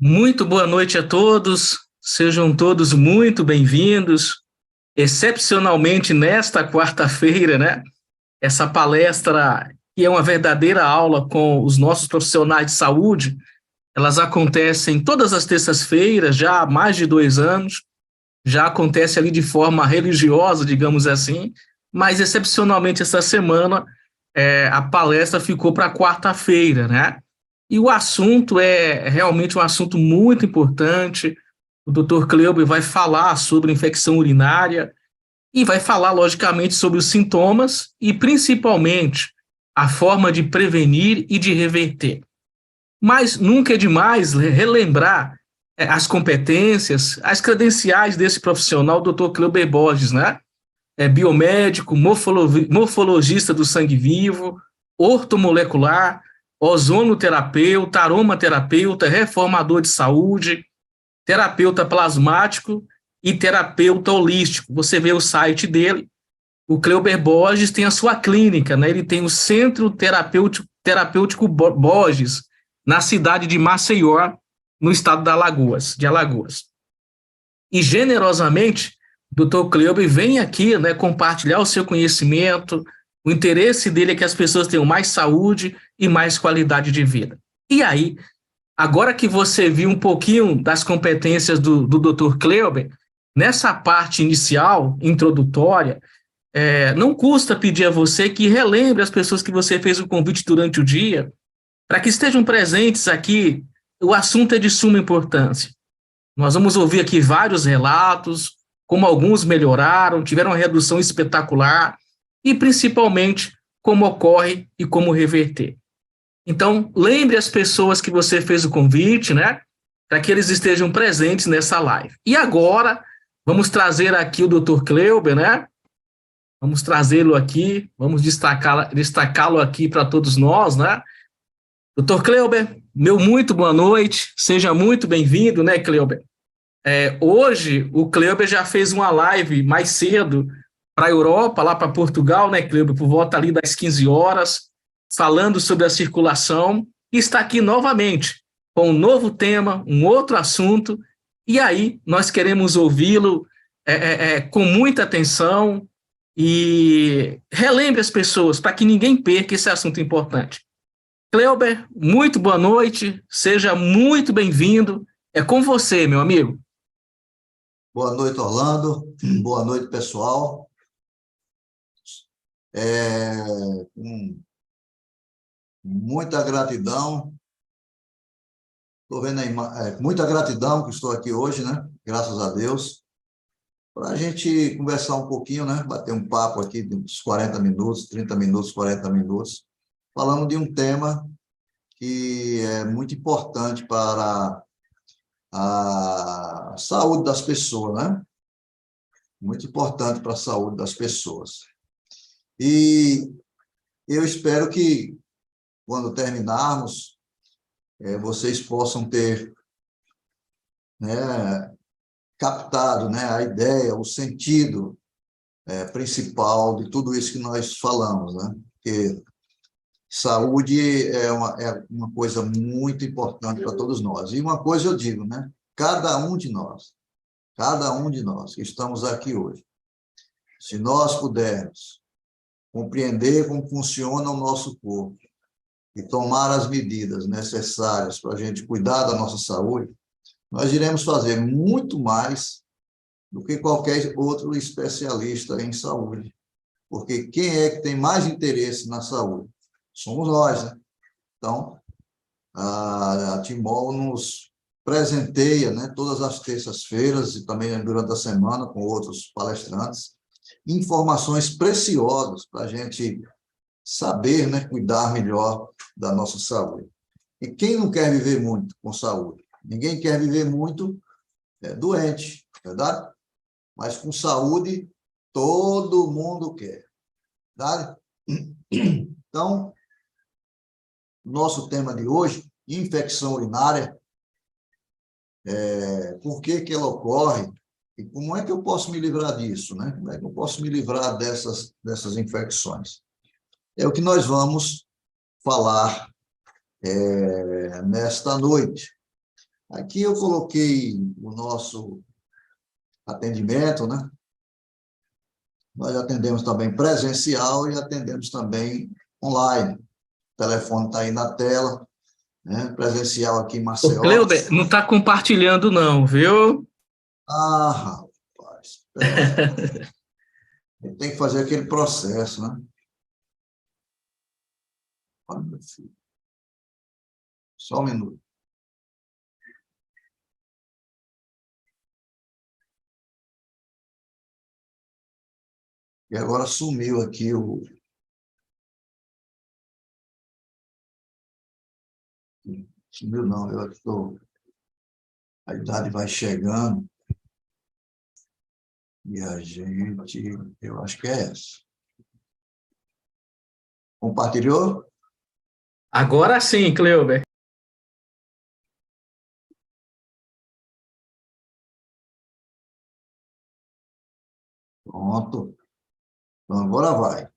Muito boa noite a todos, sejam todos muito bem-vindos, excepcionalmente nesta quarta-feira, né? Essa palestra, que é uma verdadeira aula com os nossos profissionais de saúde, elas acontecem todas as terças-feiras, já há mais de 2 anos, já acontece ali de forma religiosa, digamos assim, mas excepcionalmente essa semana a palestra ficou para quarta-feira, né? E o assunto é realmente um assunto muito importante. O Dr. Cleuber vai falar sobre infecção urinária e vai falar, logicamente, sobre os sintomas e, principalmente, a forma de prevenir e de reverter. Mas nunca é demais relembrar as competências, as credenciais desse profissional, o Dr. Cleuber Borges, né? É biomédico, morfologista do sangue vivo, ortomolecular, ozonoterapeuta, aromaterapeuta, reformador de saúde, terapeuta plasmático e terapeuta holístico. Você vê o site dele. O Cleuber Borges tem a sua clínica, né? Ele tem o Centro Terapêutico Borges, na cidade de Maceió, no estado de Alagoas. E, generosamente, o Dr. Cleuber vem aqui, né, compartilhar o seu conhecimento. O interesse dele é que as pessoas tenham mais saúde e mais qualidade de vida. E aí, agora que você viu um pouquinho das competências do Dr. Cleuber, nessa parte inicial, introdutória, não custa pedir a você que relembre as pessoas que você fez o convite durante o dia, para que estejam presentes aqui. O assunto é de suma importância. Nós vamos ouvir aqui vários relatos, como alguns melhoraram, tiveram uma redução espetacular, e principalmente como ocorre e como reverter. Então, lembre as pessoas que você fez o convite, né? Para que eles estejam presentes nessa live. E agora, vamos trazer aqui o Dr. Cleuber, né? Vamos trazê-lo aqui, vamos destacá-lo aqui para todos nós, né? Dr. Cleuber, meu muito boa noite, seja muito bem-vindo, né, Cleuber? Hoje, o Cleuber já fez uma live mais cedo para a Europa, lá para Portugal, né, Cleuber, por volta ali das 15 horas, falando sobre a circulação, e está aqui novamente, com um novo tema, um outro assunto, e aí nós queremos ouvi-lo com muita atenção e relembre as pessoas, para que ninguém perca esse assunto importante. Cleuber, muito boa noite, seja muito bem-vindo, é com você, meu amigo. Boa noite, Orlando. Boa noite, pessoal. Com muita gratidão. Estou vendo aí, muita gratidão que estou aqui hoje, né? Graças a Deus. Para a gente conversar um pouquinho, né? Bater um papo aqui de uns 40 minutos, 30 minutos, 40 minutos, falando de um tema que é muito importante para a saúde das pessoas, né? Muito importante para a saúde das pessoas. E eu espero que, quando terminarmos, vocês possam ter, né, captado, né, a ideia, o sentido principal de tudo isso que nós falamos, né? Porque saúde é uma coisa muito importante para todos nós. E uma coisa eu digo, né? Cada um de nós que estamos aqui hoje, se nós pudermos compreender como funciona o nosso corpo e tomar as medidas necessárias para a gente cuidar da nossa saúde, nós iremos fazer muito mais do que qualquer outro especialista em saúde. Porque quem é que tem mais interesse na saúde? Somos nós, né? Então, a Timol nos presenteia, né, todas as terças-feiras e também durante a semana com outros palestrantes, informações preciosas para a gente saber, né, cuidar melhor da nossa saúde. E quem não quer viver muito com saúde? Ninguém quer viver muito doente, verdade? Mas com saúde, todo mundo quer, verdade? Então, nosso tema de hoje, infecção urinária, por que ela ocorre e como é que eu posso me livrar disso, né? Como é que eu posso me livrar dessas infecções? É o que nós vamos falar nesta noite. Aqui eu coloquei o nosso atendimento, né? Nós atendemos também presencial e atendemos também online. O telefone está aí na tela, né? Presencial aqui em Ô, Maceió. Cleuber, não está compartilhando não, viu? Ah, rapaz, pera. Tem que fazer aquele processo, né? Olha, meu filho. Só um minuto. E agora sumiu aqui o... Sumiu não, eu estou... A idade vai chegando e a gente... Eu acho que é essa. Compartilhou? Agora sim, Cleuber. Pronto. Então, agora vai.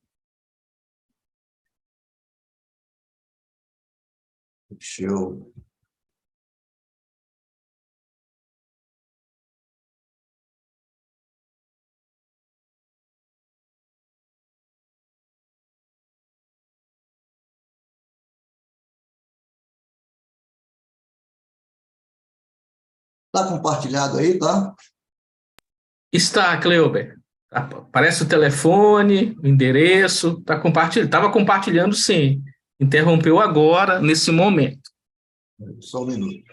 Show. Está compartilhado aí, tá? Está, Cleuber. Aparece o telefone, o endereço, está compartilhando. Estava compartilhando, sim. Interrompeu agora, nesse momento. Só um minuto.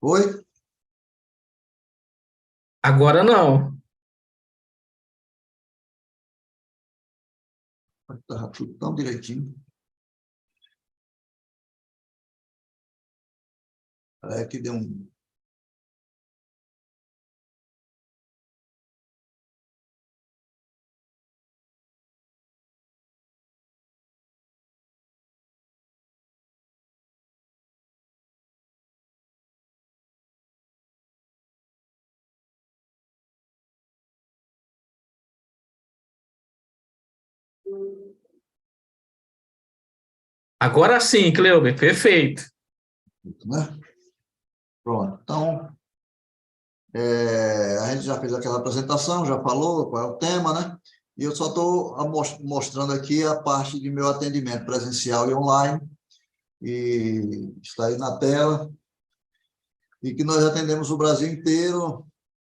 Oi? Agora não. Está tudo tão direitinho. É que deu um... Agora sim, Cleuber, perfeito. Né? Pronto. Então, a gente já fez aquela apresentação, já falou qual é o tema, né? E eu só estou mostrando aqui a parte de meu atendimento presencial e online, e está aí na tela, e que nós atendemos o Brasil inteiro,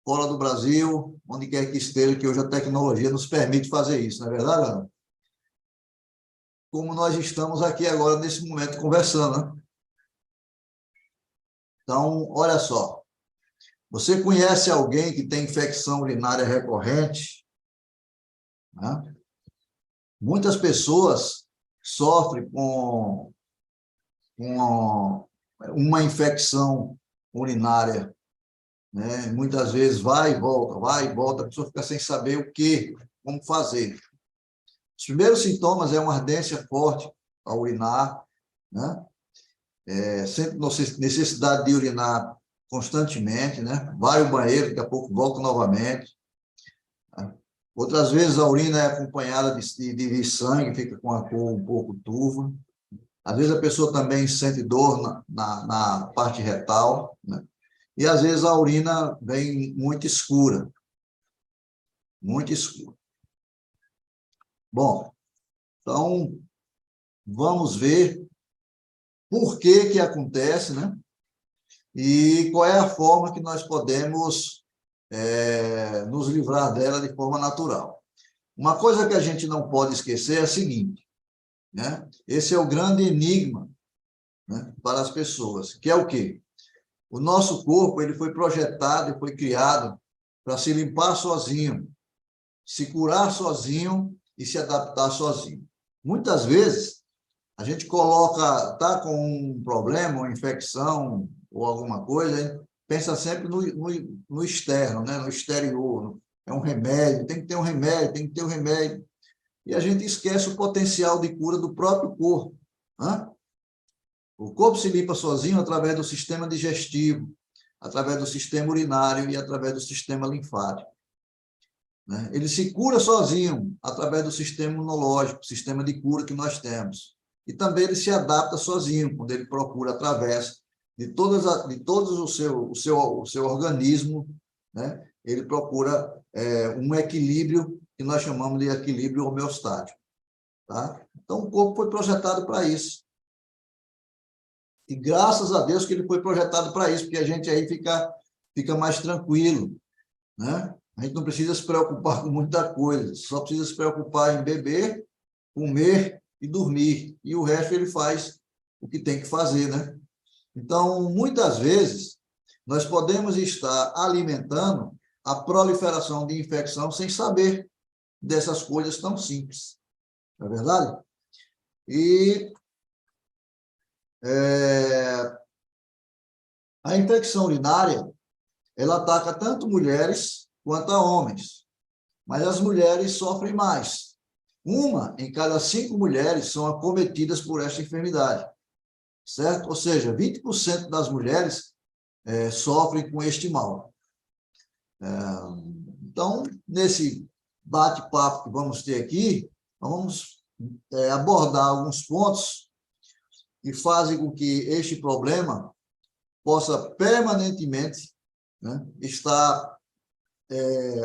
fora do Brasil, onde quer que esteja, que hoje a tecnologia nos permite fazer isso, não é verdade, Ana? Como nós estamos aqui agora, nesse momento, conversando, né? Então, olha só, você conhece alguém que tem infecção urinária recorrente, né? Muitas pessoas sofrem com uma infecção urinária, né? Muitas vezes vai e volta, a pessoa fica sem saber como fazer. Os primeiros sintomas é uma ardência forte ao urinar, né? Sempre necessidade de urinar constantemente, né? Vai ao banheiro, daqui a pouco volta novamente. Outras vezes a urina é acompanhada de sangue, fica com a cor um pouco turva. Às vezes a pessoa também sente dor na parte retal, né? E às vezes a urina vem muito escura. Muito escura. Bom, então vamos ver por que acontece, né? E qual é a forma que nós podemos nos livrar dela de forma natural. Uma coisa que a gente não pode esquecer é a seguinte, né? Esse é o grande enigma, né, para as pessoas, que é o quê? O nosso corpo ele foi projetado e foi criado para se limpar sozinho, se curar sozinho e se adaptar sozinho. Muitas vezes, a gente está com um problema, uma infecção ou alguma coisa, pensa sempre no externo, né? No exterior. É um remédio, tem que ter um remédio, tem que ter um remédio. E a gente esquece o potencial de cura do próprio corpo, né? O corpo se limpa sozinho através do sistema digestivo, através do sistema urinário e através do sistema linfático. né? Ele se cura sozinho, através do sistema imunológico, sistema de cura que nós temos. E também ele se adapta sozinho, quando ele procura, através de todos o seu organismo, né? Ele procura um equilíbrio que nós chamamos de equilíbrio homeostático. Tá? Então, o corpo foi projetado para isso. E graças a Deus que ele foi projetado para isso, porque a gente aí fica mais tranquilo, né? A gente não precisa se preocupar com muita coisa, só precisa se preocupar em beber, comer e dormir. E o resto ele faz o que tem que fazer, né? Então, muitas vezes, nós podemos estar alimentando a proliferação de infecção sem saber dessas coisas tão simples. Não é verdade? E a infecção urinária, ela ataca tanto mulheres quanto a homens, mas as mulheres sofrem mais. 1 em cada 5 mulheres são acometidas por esta enfermidade, certo? Ou seja, 20% das mulheres sofrem com este mal. Então, nesse bate-papo que vamos ter aqui, vamos abordar alguns pontos que fazem com que este problema possa permanentemente, né, estar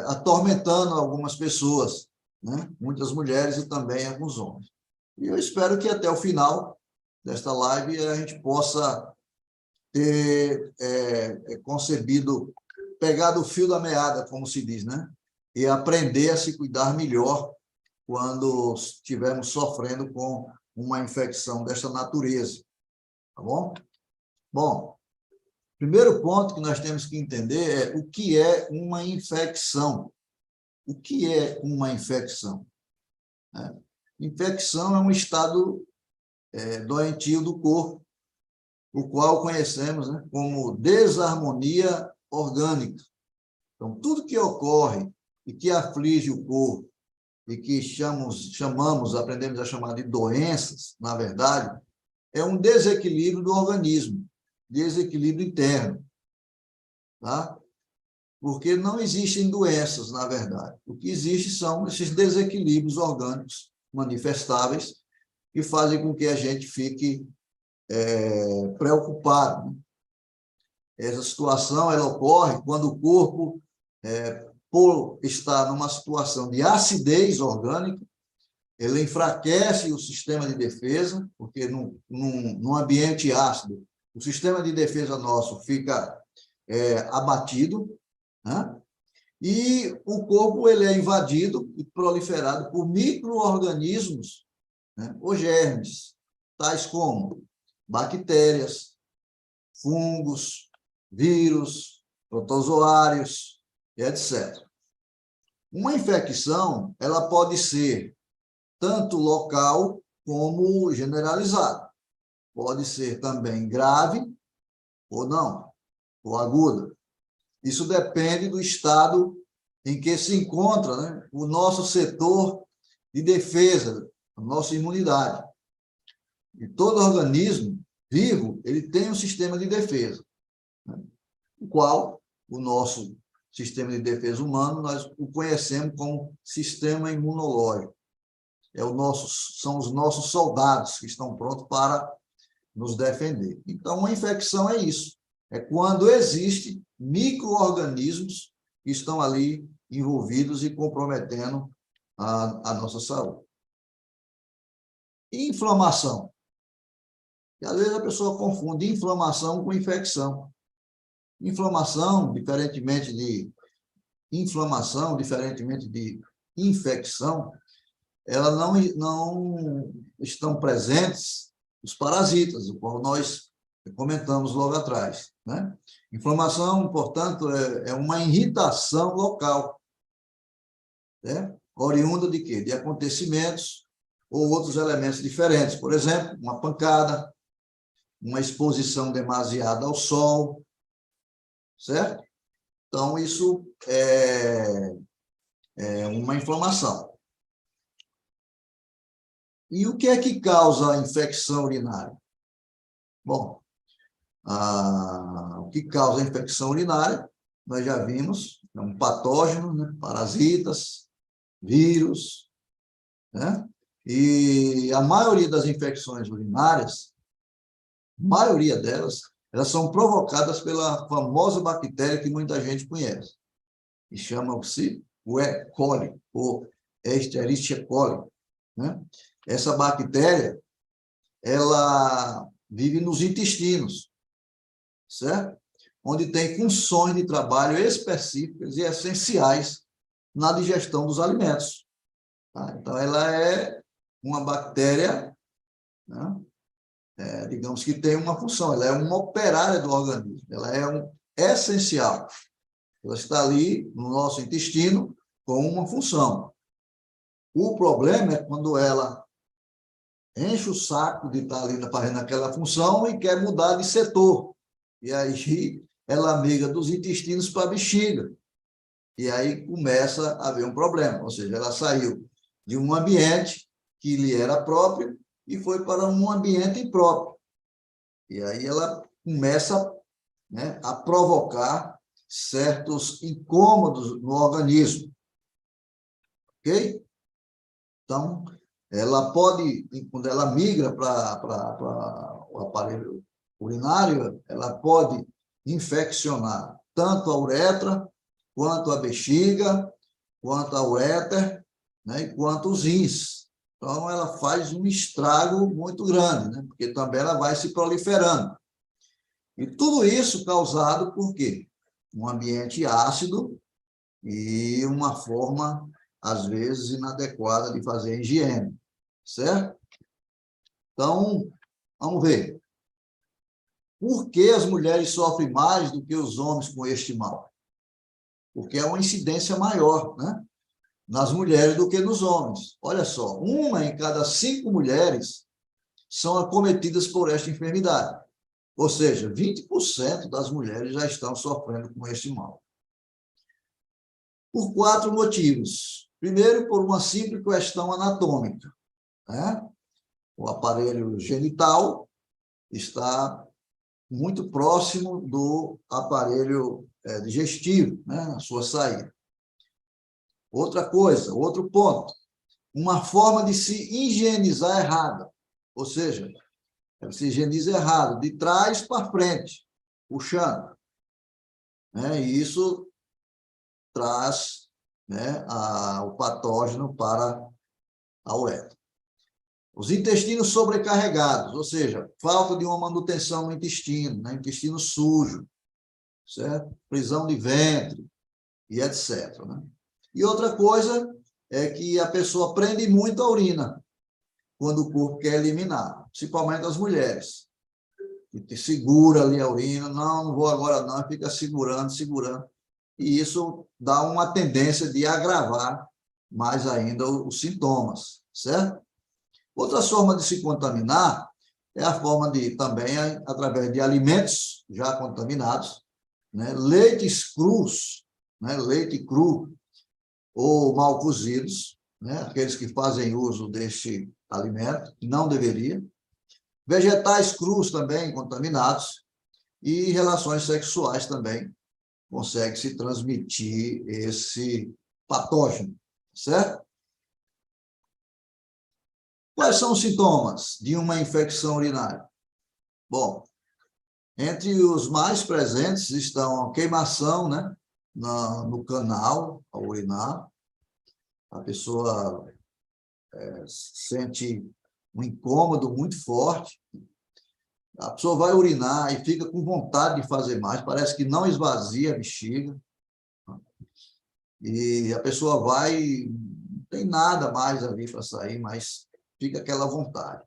atormentando algumas pessoas, né, muitas mulheres e também alguns homens. E eu espero que até o final desta live a gente possa ter concebido, pegado o fio da meada, como se diz, né, e aprender a se cuidar melhor quando estivermos sofrendo com uma infecção desta natureza, tá bom? Bom, primeiro ponto que nós temos que entender é o que é uma infecção. O que é uma infecção? Infecção é um estado doentio do corpo, o qual conhecemos, né, como desarmonia orgânica. Então, tudo que ocorre e que aflige o corpo e que aprendemos a chamar de doenças, na verdade, é um desequilíbrio do organismo, desequilíbrio interno, tá? Porque não existem doenças, na verdade. O que existe são esses desequilíbrios orgânicos manifestáveis que fazem com que a gente fique preocupado, né? Essa situação ela ocorre quando o corpo, por estar numa situação de acidez orgânica, ele enfraquece o sistema de defesa, porque num ambiente ácido, o sistema de defesa nosso fica abatido, né? E o corpo ele é invadido e proliferado por micro-organismos, né, ou germes, tais como bactérias, fungos, vírus, protozoários, etc. Uma infecção ela pode ser tanto local como generalizada. Pode ser também grave ou não, ou aguda. Isso depende do estado em que se encontra, né, o nosso setor de defesa, a nossa imunidade. E todo organismo vivo, ele tem um sistema de defesa, né, o qual o nosso sistema de defesa humano, nós o conhecemos como sistema imunológico. São os nossos soldados que estão prontos para nos defender. Então, uma infecção é isso. É quando existem micro-organismos que estão ali envolvidos e comprometendo a nossa saúde. E inflamação. E, às vezes, a pessoa confunde inflamação com infecção. Inflamação, diferentemente de infecção, ela não estão presentes os parasitas, o qual nós comentamos logo atrás, né? Inflamação, portanto, é uma irritação local, né? Oriunda de quê? De acontecimentos ou outros elementos diferentes. Por exemplo, uma pancada, uma exposição demasiada ao sol, certo? Então, isso é uma inflamação. E o que é que causa a infecção urinária? Bom, o que causa a infecção urinária, nós já vimos, é um patógeno, né? Parasitas, vírus, né? E a maioria das infecções urinárias, maioria delas, elas são provocadas pela famosa bactéria que muita gente conhece, que chama-se o E. coli, ou Escherichia coli, né? Essa bactéria, ela vive nos intestinos, certo? Onde tem funções de trabalho específicas e essenciais na digestão dos alimentos. Tá? Então, ela é uma bactéria, né? Digamos que tem uma função, ela é uma operária do organismo, ela é essencial. Ela está ali no nosso intestino com uma função. O problema é quando ela enche o saco de estar ali fazendo aquela função e quer mudar de setor. E aí ela migra dos intestinos para a bexiga. E aí começa a haver um problema. Ou seja, ela saiu de um ambiente que lhe era próprio e foi para um ambiente impróprio. E aí ela começa, né, a provocar certos incômodos no organismo. Ok? Então, ela pode, quando ela migra para o aparelho urinário, ela pode infeccionar tanto a uretra, quanto a bexiga, quanto a uréter, né, e quanto os rins. Então, ela faz um estrago muito grande, né, porque também ela vai se proliferando. E tudo isso causado por quê? Um ambiente ácido e uma forma, às vezes, inadequada de fazer a higiene, certo? Então, vamos ver. Por que as mulheres sofrem mais do que os homens com este mal? Porque é uma incidência maior, né, nas mulheres do que nos homens. Olha só, 1 em cada 5 mulheres são acometidas por esta enfermidade. Ou seja, 20% das mulheres já estão sofrendo com este mal. Por 4 motivos. Primeiro, por uma simples questão anatômica, né? O aparelho genital está muito próximo do aparelho digestivo, né? A sua saída. Outra coisa, outro ponto, uma forma de se higienizar errada, ou seja, se higieniza errado, de trás para frente, puxando, né? E isso traz, né, o patógeno para a uretra. Os intestinos sobrecarregados, ou seja, falta de uma manutenção no intestino, né? Intestino sujo, certo? Prisão de ventre e etc. Né? E outra coisa é que a pessoa prende muito a urina quando o corpo quer eliminar, principalmente as mulheres. E segura ali a urina, não vou agora não, fica segurando, segurando. E isso dá uma tendência de agravar mais ainda os sintomas, certo? Outra forma de se contaminar é a forma de, também, através de alimentos já contaminados, né? Leites crus, né? Leite cru ou mal cozidos, né? Aqueles que fazem uso deste alimento, não deveria. Vegetais crus também contaminados e relações sexuais também consegue-se transmitir esse patógeno, certo? Quais são os sintomas de uma infecção urinária? Bom, entre os mais presentes estão a queimação, né, no canal ao urinar. A pessoa sente um incômodo muito forte. A pessoa vai urinar e fica com vontade de fazer mais, parece que não esvazia a bexiga. E a pessoa vai, não tem nada mais ali para sair, mas fica aquela vontade.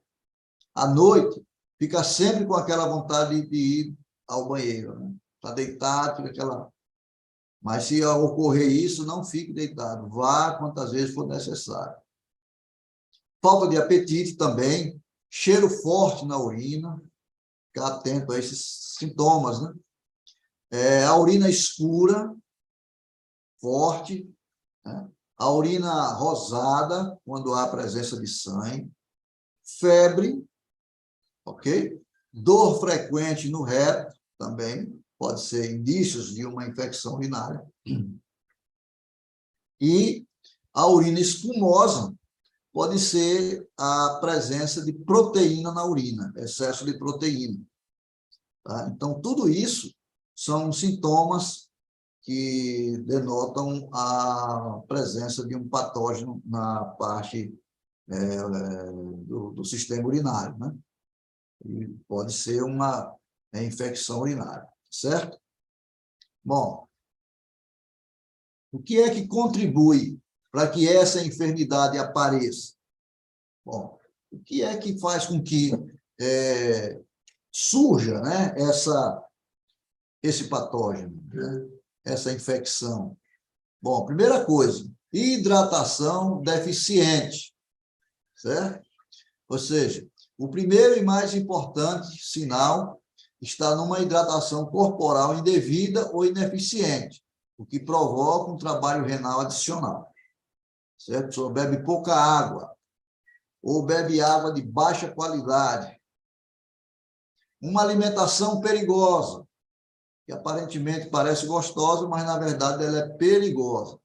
À noite, fica sempre com aquela vontade de ir ao banheiro, né? Está deitado, fica aquela... Mas se ocorrer isso, não fique deitado, vá quantas vezes for necessário. Falta de apetite também, cheiro forte na urina, ficar atento a esses sintomas, né? A urina escura, forte, né? A urina rosada, quando há presença de sangue, febre, ok? Dor frequente no reto, também pode ser indícios de uma infecção urinária. E a urina espumosa pode ser a presença de proteína na urina, excesso de proteína. Tá? Então, tudo isso são sintomas que denotam a presença de um patógeno na parte do sistema urinário, né? E pode ser uma infecção urinária, certo? Bom, o que é que contribui para que essa enfermidade apareça? Bom, o que é que faz com que surja, né, esse patógeno, né, essa infecção? Bom, primeira coisa, hidratação deficiente, certo? Ou seja, o primeiro e mais importante sinal está numa hidratação corporal indevida ou ineficiente, o que provoca um trabalho renal adicional, certo? A pessoa bebe pouca água, ou bebe água de baixa qualidade. Uma alimentação perigosa, que aparentemente parece gostosa, mas, na verdade, ela é perigosa.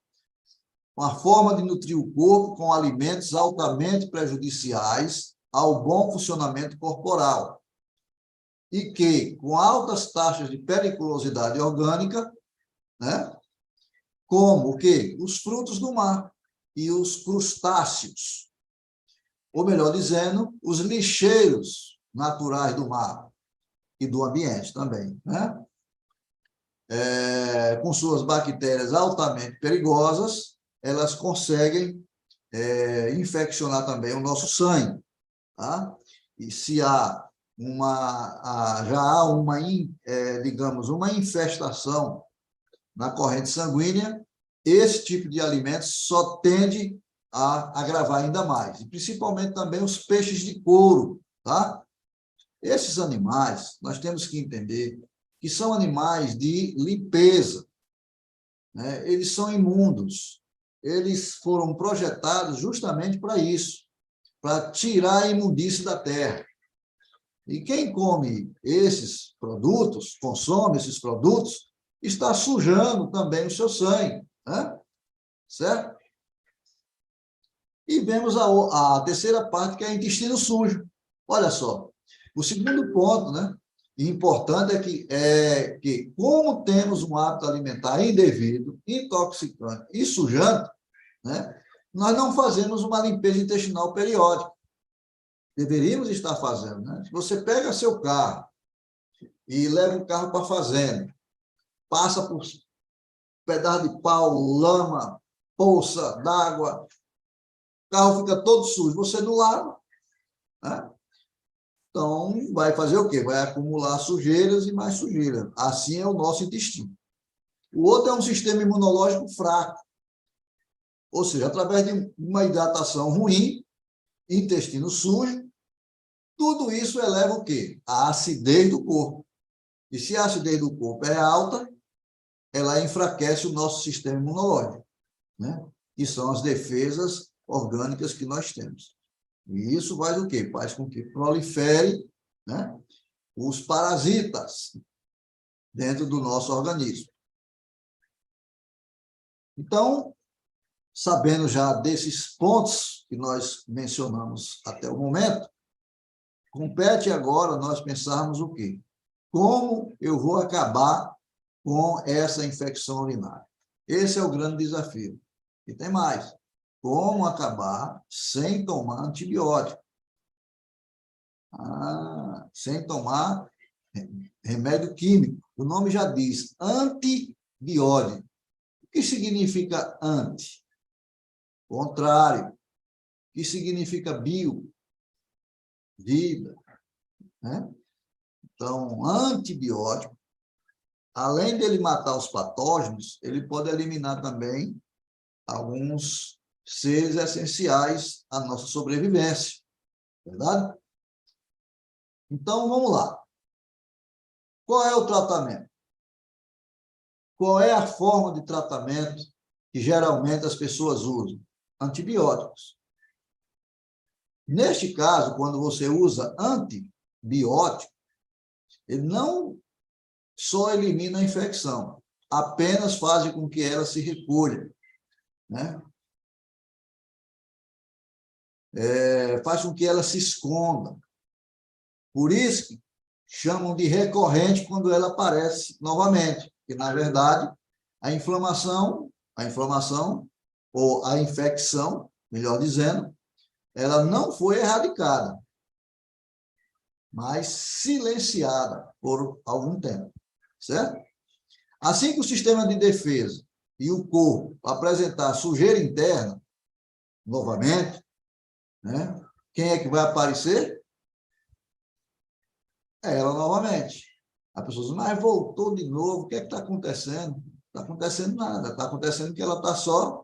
Uma forma de nutrir o corpo com alimentos altamente prejudiciais ao bom funcionamento corporal e que, com altas taxas de periculosidade orgânica, né, como o quê? Os frutos do mar e os crustáceos, ou melhor dizendo, os lixeiros naturais do mar e do ambiente também, né? Com suas bactérias altamente perigosas, elas conseguem infeccionar também o nosso sangue, tá? E se há já há uma, digamos, uma infestação na corrente sanguínea, esse tipo de alimento só tende a agravar ainda mais, e principalmente também os peixes de couro, tá? Esses animais, nós temos que entender que são animais de limpeza, né? Eles são imundos, eles foram projetados justamente para isso, para tirar a imundície da terra. E quem come esses produtos, consome esses produtos, está sujando também o seu sangue, né? Certo? E vemos a terceira parte, que é intestino sujo. Olha só, o segundo ponto, né, importante é que, como temos um hábito alimentar indevido, intoxicante e sujante, né, nós não fazemos uma limpeza intestinal periódica. Deveríamos estar fazendo, né? Se você pega seu carro e leva o carro para a fazenda, passa por pedaço de pau, lama, poça d'água, o carro fica todo sujo, você não lava, né? Então, vai fazer o quê? Vai acumular sujeiras e mais sujeira. Assim é o nosso intestino. O outro é um sistema imunológico fraco, ou seja, através de uma hidratação ruim, intestino sujo, tudo isso eleva o quê? A acidez do corpo. E se a acidez do corpo é alta, ela enfraquece o nosso sistema imunológico, né? Que são as defesas orgânicas que nós temos. E isso faz o quê? Faz com que prolifere, né, os parasitas dentro do nosso organismo. Então, sabendo já desses pontos que nós mencionamos até o momento, compete agora nós pensarmos o quê? Como eu vou acabar com essa infecção urinária? Esse é o grande desafio. E tem mais. Como acabar sem tomar antibiótico? Sem tomar remédio químico. O nome já diz, antibiótico. O que significa anti? Contrário. O que significa bio? Vida. Né? Então, antibiótico, além dele matar os patógenos, ele pode eliminar também alguns seres essenciais à nossa sobrevivência. Verdade? Então, vamos lá. Qual é o tratamento? Qual é a forma de tratamento que geralmente as pessoas usam? Antibióticos. Neste caso, quando você usa antibiótico, ele não só elimina a infecção, apenas faz com que ela se recolha. né? Faz com que ela se esconda. Por isso que chamam de recorrente quando ela aparece novamente, que, na verdade, a inflamação, ou a infecção, melhor dizendo, ela não foi erradicada, mas silenciada por algum tempo, certo? Assim que o sistema de defesa e o corpo apresentar sujeira interna, novamente, né? Quem é que vai aparecer? É ela novamente. A pessoa diz, mas voltou de novo, o que é que está acontecendo? Não está acontecendo nada, está acontecendo que ela está só,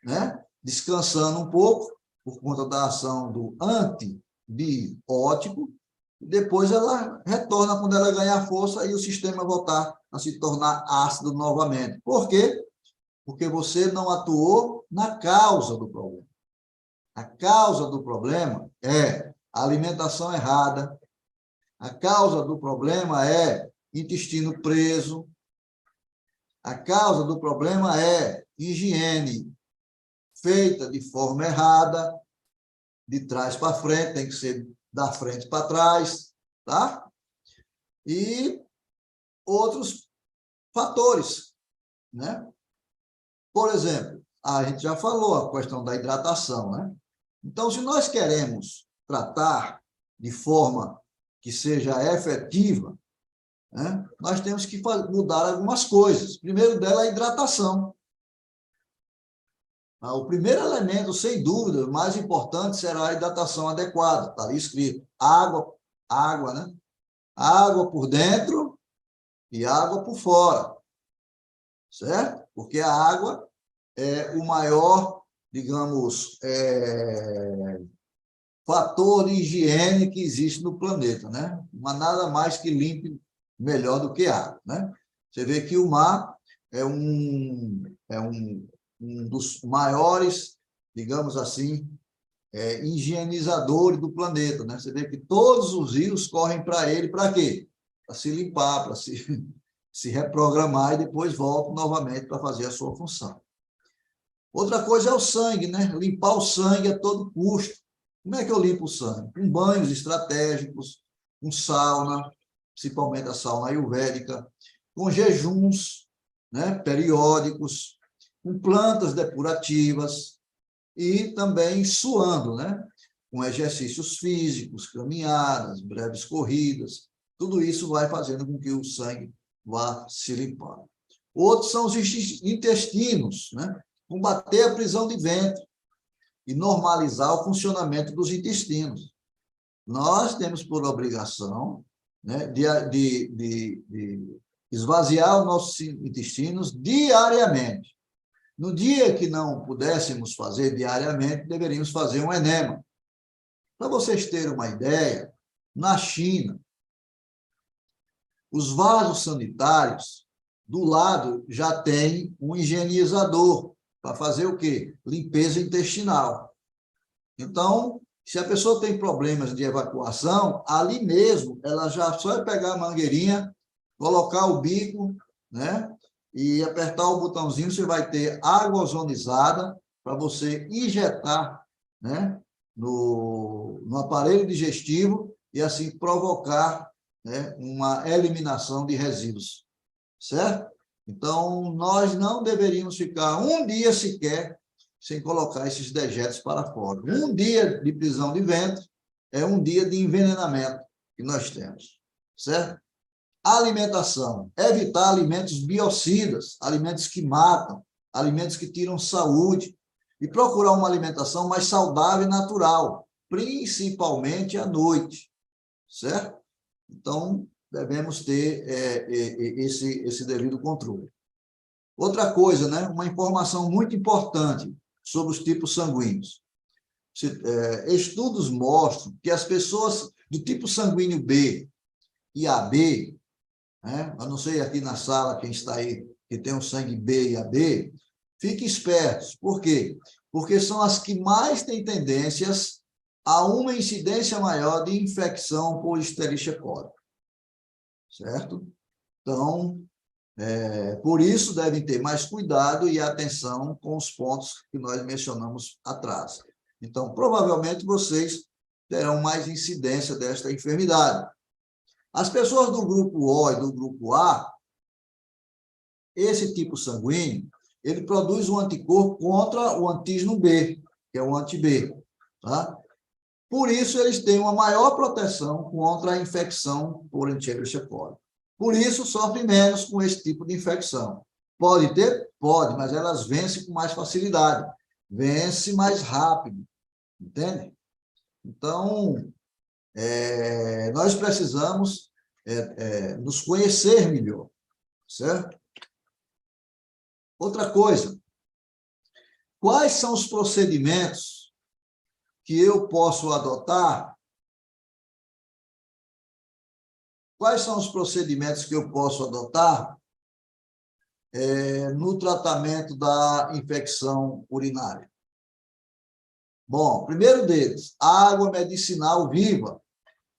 né, descansando um pouco, por conta da ação do antibiótico, e depois ela retorna quando ela ganhar força e o sistema voltar a se tornar ácido novamente. Por quê? Porque você não atuou na causa do problema. A causa do problema é a alimentação errada, a causa do problema é intestino preso, a causa do problema é higiene feita de forma errada, de trás para frente, tem que ser da frente para trás, tá? E outros fatores, né? Por exemplo, a gente já falou a questão da hidratação, né? Então, se nós queremos tratar de forma que seja efetiva, né, nós temos que mudar algumas coisas. Primeiro dela, a hidratação. O primeiro elemento, sem dúvida, o mais importante será a hidratação adequada. Está ali escrito, água, né? Água por dentro e água por fora, certo? Porque a água é o maior, digamos, fator de higiene que existe no planeta, né? Mas nada mais que limpe melhor do que água, né? Você vê que o mar é um dos maiores, digamos assim, higienizadores do planeta, né? Você vê que todos os rios correm para ele, para quê? Para se limpar, para se reprogramar e depois voltam novamente para fazer a sua função. Outra coisa é o sangue, né? Limpar o sangue a todo custo. Como é que eu limpo o sangue? Com banhos estratégicos, com sauna, principalmente a sauna ayurvédica, com jejuns, né, periódicos, com plantas depurativas e também suando, né, com exercícios físicos, caminhadas, breves corridas. Tudo isso vai fazendo com que o sangue vá se limpando. Outros são os intestinos, né? Combater a prisão de ventre e normalizar o funcionamento dos intestinos. Nós temos por obrigação, né, de esvaziar os nossos intestinos diariamente. No dia que não pudéssemos fazer diariamente, deveríamos fazer um enema. Para vocês terem uma ideia, na China, os vasos sanitários, do lado já tem um higienizador, para fazer o quê? Limpeza intestinal. Então, se a pessoa tem problemas de evacuação, ali mesmo, ela já só vai pegar a mangueirinha, colocar o bico, né? E apertar o botãozinho, você vai ter água ozonizada para você injetar, né, no aparelho digestivo e assim provocar, né, uma eliminação de resíduos, certo? Então, nós não deveríamos ficar um dia sequer sem colocar esses dejetos para fora. Um dia de prisão de ventre é um dia de envenenamento que nós temos, certo? Alimentação, evitar alimentos biocidas, alimentos que matam, alimentos que tiram saúde, e procurar uma alimentação mais saudável e natural, principalmente à noite, certo? Então, devemos ter esse devido controle. Outra coisa, né? Uma informação muito importante sobre os tipos sanguíneos. Estudos mostram que as pessoas do tipo sanguíneo B e AB, né? Eu não sei aqui na sala quem está aí que tem o sangue B e AB, fiquem espertos. Por quê? Porque são as que mais têm tendências a uma incidência maior de infecção por Escherichia coli. Certo? Então, Por isso, devem ter mais cuidado e atenção com os pontos que nós mencionamos atrás. Então, provavelmente, vocês terão mais incidência desta enfermidade. As pessoas do grupo O e do grupo A, esse tipo sanguíneo, ele produz um anticorpo contra o antígeno B, que é o anti-B. Tá? Por isso, eles têm uma maior proteção contra a infecção por Escherichia coli. Por isso, sofrem menos com esse tipo de infecção. Pode ter? Pode, mas elas vencem com mais facilidade. Vence mais rápido. Entende? Então, nós precisamos nos conhecer melhor. Certo? Outra coisa. Quais são os procedimentos que eu posso adotar? Quais são os procedimentos que eu posso adotar no tratamento da infecção urinária? Bom, primeiro deles, água medicinal viva,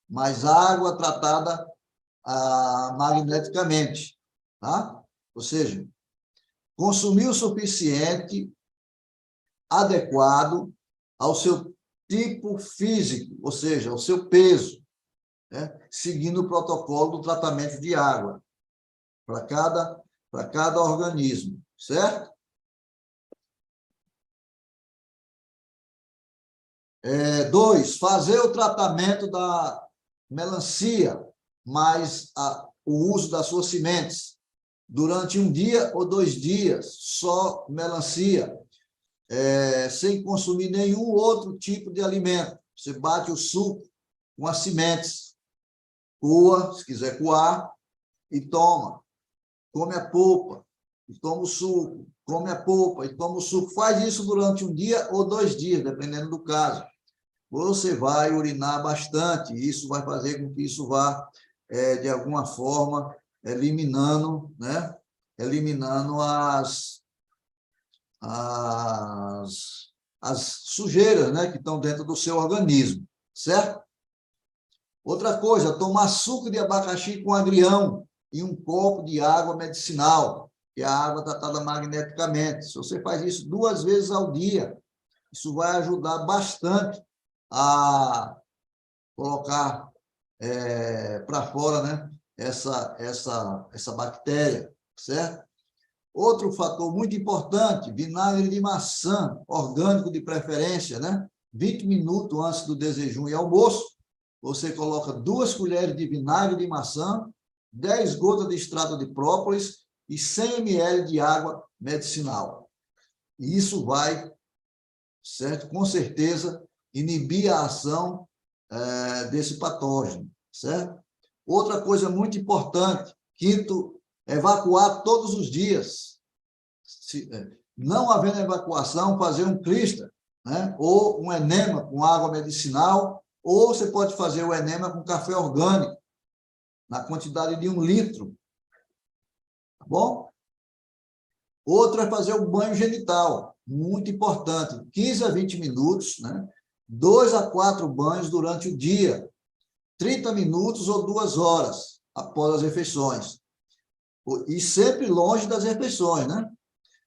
mas água tratada magneticamente, tá? Ou seja, consumir o suficiente, adequado ao seu tipo físico, ou seja, ao seu peso, né? Seguindo o protocolo do tratamento de água para cada organismo, certo? 2, fazer o tratamento da melancia, mais o uso das suas sementes, durante 1 dia ou 2 dias, só melancia, sem consumir nenhum outro tipo de alimento. Você bate o suco com as sementes, coa, se quiser coar, e toma. Come a polpa, e toma o suco. Come a polpa e toma o suco. Faz isso durante 1 dia ou 2 dias, dependendo do caso. Você vai urinar bastante, e isso vai fazer com que isso vá, de alguma forma, eliminando, né? Eliminando as sujeiras, né, que estão dentro do seu organismo, certo? Outra coisa, tomar suco de abacaxi com agrião e 1 copo de água medicinal, que é a água tratada magneticamente. Se você faz isso 2 vezes ao dia, isso vai ajudar bastante a colocar para fora, né, essa bactéria, certo? Outro fator muito importante, vinagre de maçã, orgânico de preferência, né? 20 minutos antes do desjejum e almoço, você coloca 2 colheres de vinagre de maçã, 10 gotas de extrato de própolis e 100 ml de água medicinal. E isso vai, certo? Com certeza, inibir a ação desse patógeno, certo? Outra coisa muito importante, 5º, evacuar todos os dias. Não havendo evacuação, fazer um clista, né? Ou um enema com água medicinal, ou você pode fazer o enema com café orgânico, na quantidade de 1 litro. Tá bom? Outro é fazer o banho genital, muito importante, 15 a 20 minutos, né? 2 a 4 banhos durante o dia, 30 minutos ou 2 horas após as refeições. E sempre longe das refeições, né?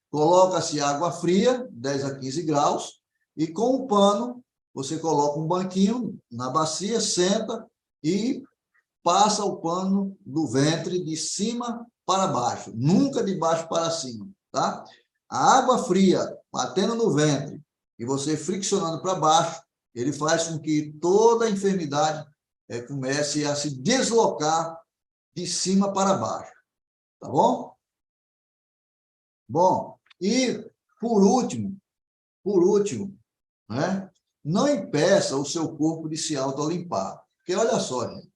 Coloca-se água fria, 10 a 15 graus, e com um pano, você coloca um banquinho na bacia, senta e passa o pano do ventre de cima para baixo, nunca de baixo para cima, tá? A água fria batendo no ventre e você friccionando para baixo, ele faz com que toda a enfermidade comece a se deslocar de cima para baixo, tá bom? Bom, e por último, né, não impeça o seu corpo de se autolimpar. Porque olha só, gente,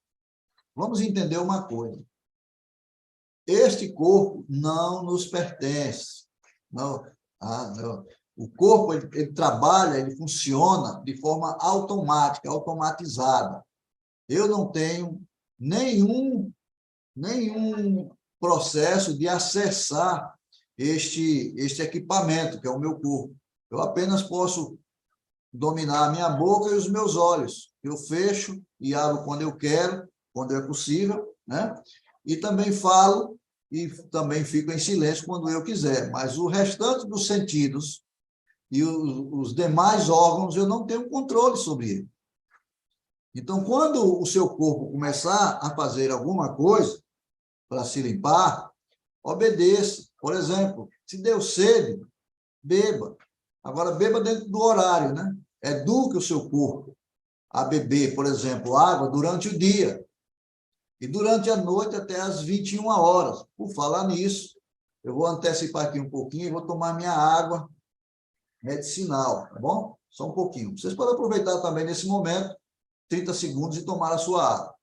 vamos entender uma coisa. Este corpo não nos pertence. Não, não. O corpo, ele trabalha, ele funciona de forma automática, automatizada. Eu não tenho nenhum processo de acessar este equipamento, que é o meu corpo. Eu apenas posso dominar a minha boca e os meus olhos. Eu fecho e abro quando eu quero, quando é possível, né? E também falo e também fico em silêncio quando eu quiser, mas o restante dos sentidos e os demais órgãos eu não tenho controle sobre ele. Então, quando o seu corpo começar a fazer alguma coisa para se limpar, obedeça. Por exemplo, se deu sede, beba. Agora, beba dentro do horário, né? Eduque o seu corpo a beber, por exemplo, água durante o dia e durante a noite até às 21 horas. Por falar nisso, eu vou antecipar aqui um pouquinho e vou tomar minha água medicinal, tá bom? Só um pouquinho. Vocês podem aproveitar também nesse momento, 30 segundos, e tomar a sua água.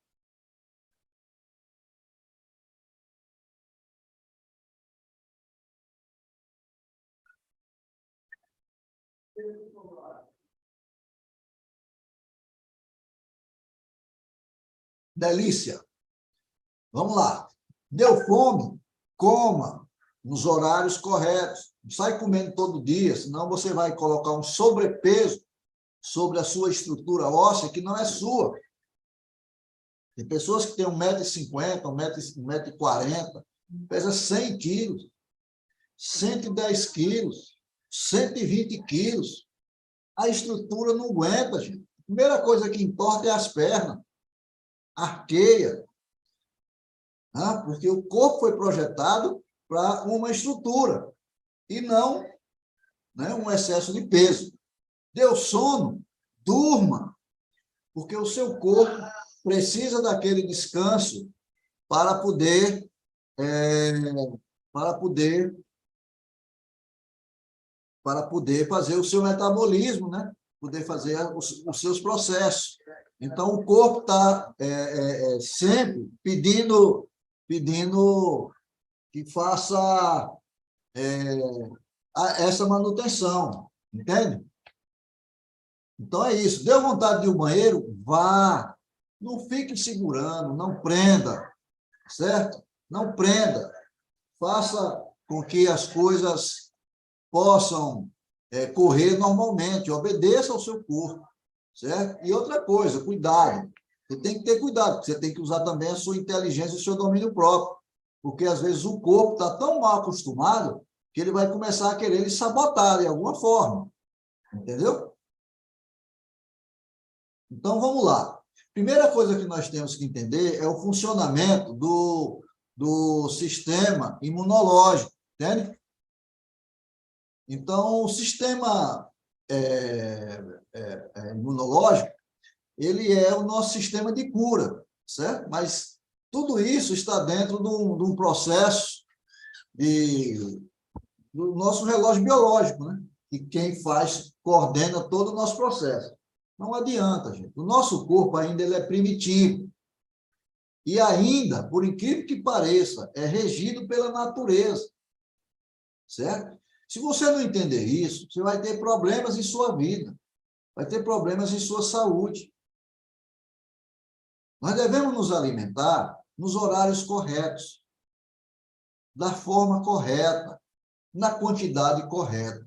Delícia. Vamos lá. Deu fome? Coma nos horários corretos. Não sai comendo todo dia, senão você vai colocar um sobrepeso sobre a sua estrutura óssea que não é sua. Tem pessoas que têm 1,50 m, 1,40 m, pesa 100 quilos, 110 quilos, 120 quilos. A estrutura não aguenta, gente. A primeira coisa que importa é as pernas, arqueia, porque o corpo foi projetado para uma estrutura e não, né, um excesso de peso. Deu sono? Durma, porque o seu corpo precisa daquele descanso para poder, para poder, para poder fazer o seu metabolismo, né? Poder fazer os seus processos. Então, o corpo está sempre pedindo que faça essa manutenção, entende? Então, é isso. Deu vontade de ir ao banheiro? Vá. Não fique segurando, não prenda, certo? Não prenda. Faça com que as coisas possam correr normalmente. Obedeça ao seu corpo, certo? E outra coisa, cuidado. Você tem que ter cuidado, porque você tem que usar também a sua inteligência e o seu domínio próprio. Porque, às vezes, o corpo está tão mal acostumado que ele vai começar a querer lhe sabotar de alguma forma. Entendeu? Então, vamos lá. Primeira coisa que nós temos que entender é o funcionamento do sistema imunológico, entende? Então, o sistema imunológico, ele é o nosso sistema de cura, certo? Mas tudo isso está dentro de um processo do nosso relógio biológico, né? E quem coordena todo o nosso processo. Não adianta, gente. O nosso corpo ainda ele é primitivo. E ainda, por incrível que pareça, é regido pela natureza. Certo? Se você não entender isso, você vai ter problemas em sua vida. Vai ter problemas em sua saúde. Nós devemos nos alimentar nos horários corretos, da forma correta, na quantidade correta.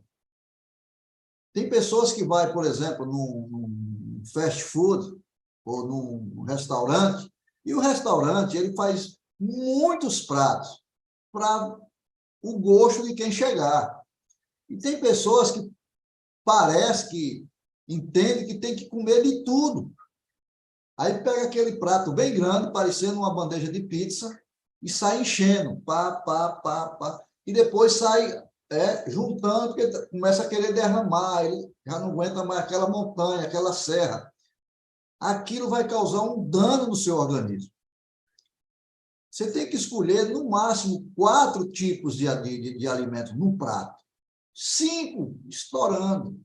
Tem pessoas que vão, por exemplo, num fast food ou num restaurante, e o restaurante ele faz muitos pratos para o gosto de quem chegar. E tem pessoas que parece que entendem que tem que comer de tudo. Aí pega aquele prato bem grande, parecendo uma bandeja de pizza, e sai enchendo, pá, e depois sai juntando, porque começa a querer derramar, ele já não aguenta mais aquela montanha, aquela serra. Aquilo vai causar um dano no seu organismo. Você tem que escolher, no máximo, 4 tipos de alimentos num prato. 5 estourando.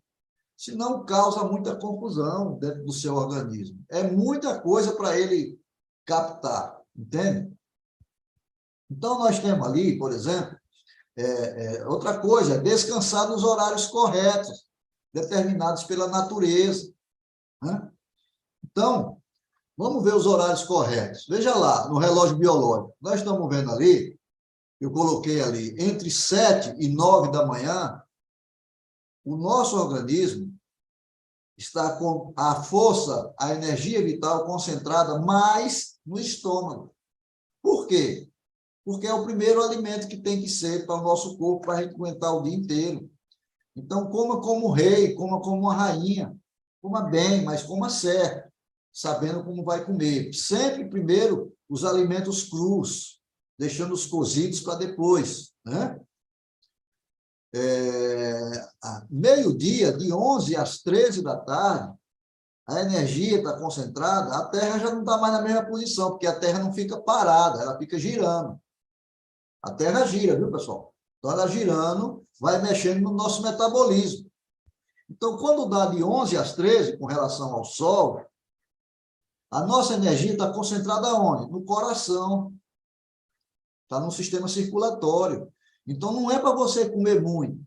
Senão causa muita confusão dentro do seu organismo. É muita coisa para ele captar, entende? Então, nós temos ali, por exemplo, outra coisa, descansar nos horários corretos, determinados pela natureza. Né? Então, vamos ver os horários corretos. Veja lá, no relógio biológico. Nós estamos vendo ali, eu coloquei ali, entre 7 e 9 da manhã, o nosso organismo está com a força, a energia vital concentrada mais no estômago. Por quê? porque é o primeiro alimento que tem que ser para o nosso corpo, para a gente aguentar o dia inteiro. Então, coma como rei, coma como uma rainha, coma bem, mas coma certo, sabendo como vai comer. Sempre primeiro os alimentos crus, deixando os cozidos para depois, né? Meio-dia, de 11 às 13 da tarde, a energia está concentrada, a Terra já não está mais na mesma posição, porque a Terra não fica parada, ela fica girando. A Terra gira, viu, pessoal? Então, ela girando, vai mexendo no nosso metabolismo. Então, quando dá de 11 às 13, com relação ao Sol, a nossa energia está concentrada onde? No coração. Está no sistema circulatório. Então, não é para você comer muito,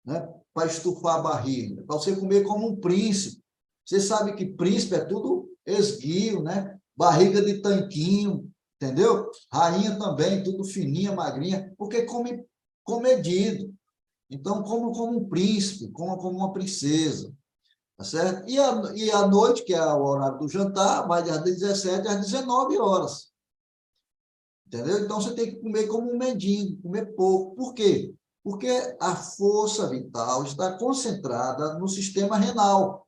né? Para estufar a barriga, é para você comer como um príncipe. Você sabe que príncipe é tudo esguio, né? Barriga de tanquinho, entendeu? Rainha também, tudo fininha, magrinha, porque come comedido. Então, como um príncipe, como uma princesa, tá certo? E à noite, que é o horário do jantar, vai das 17 às 19 horas. Entendeu? Então, você tem que comer como um mendigo, comer pouco. Por quê? Porque a força vital está concentrada no sistema renal,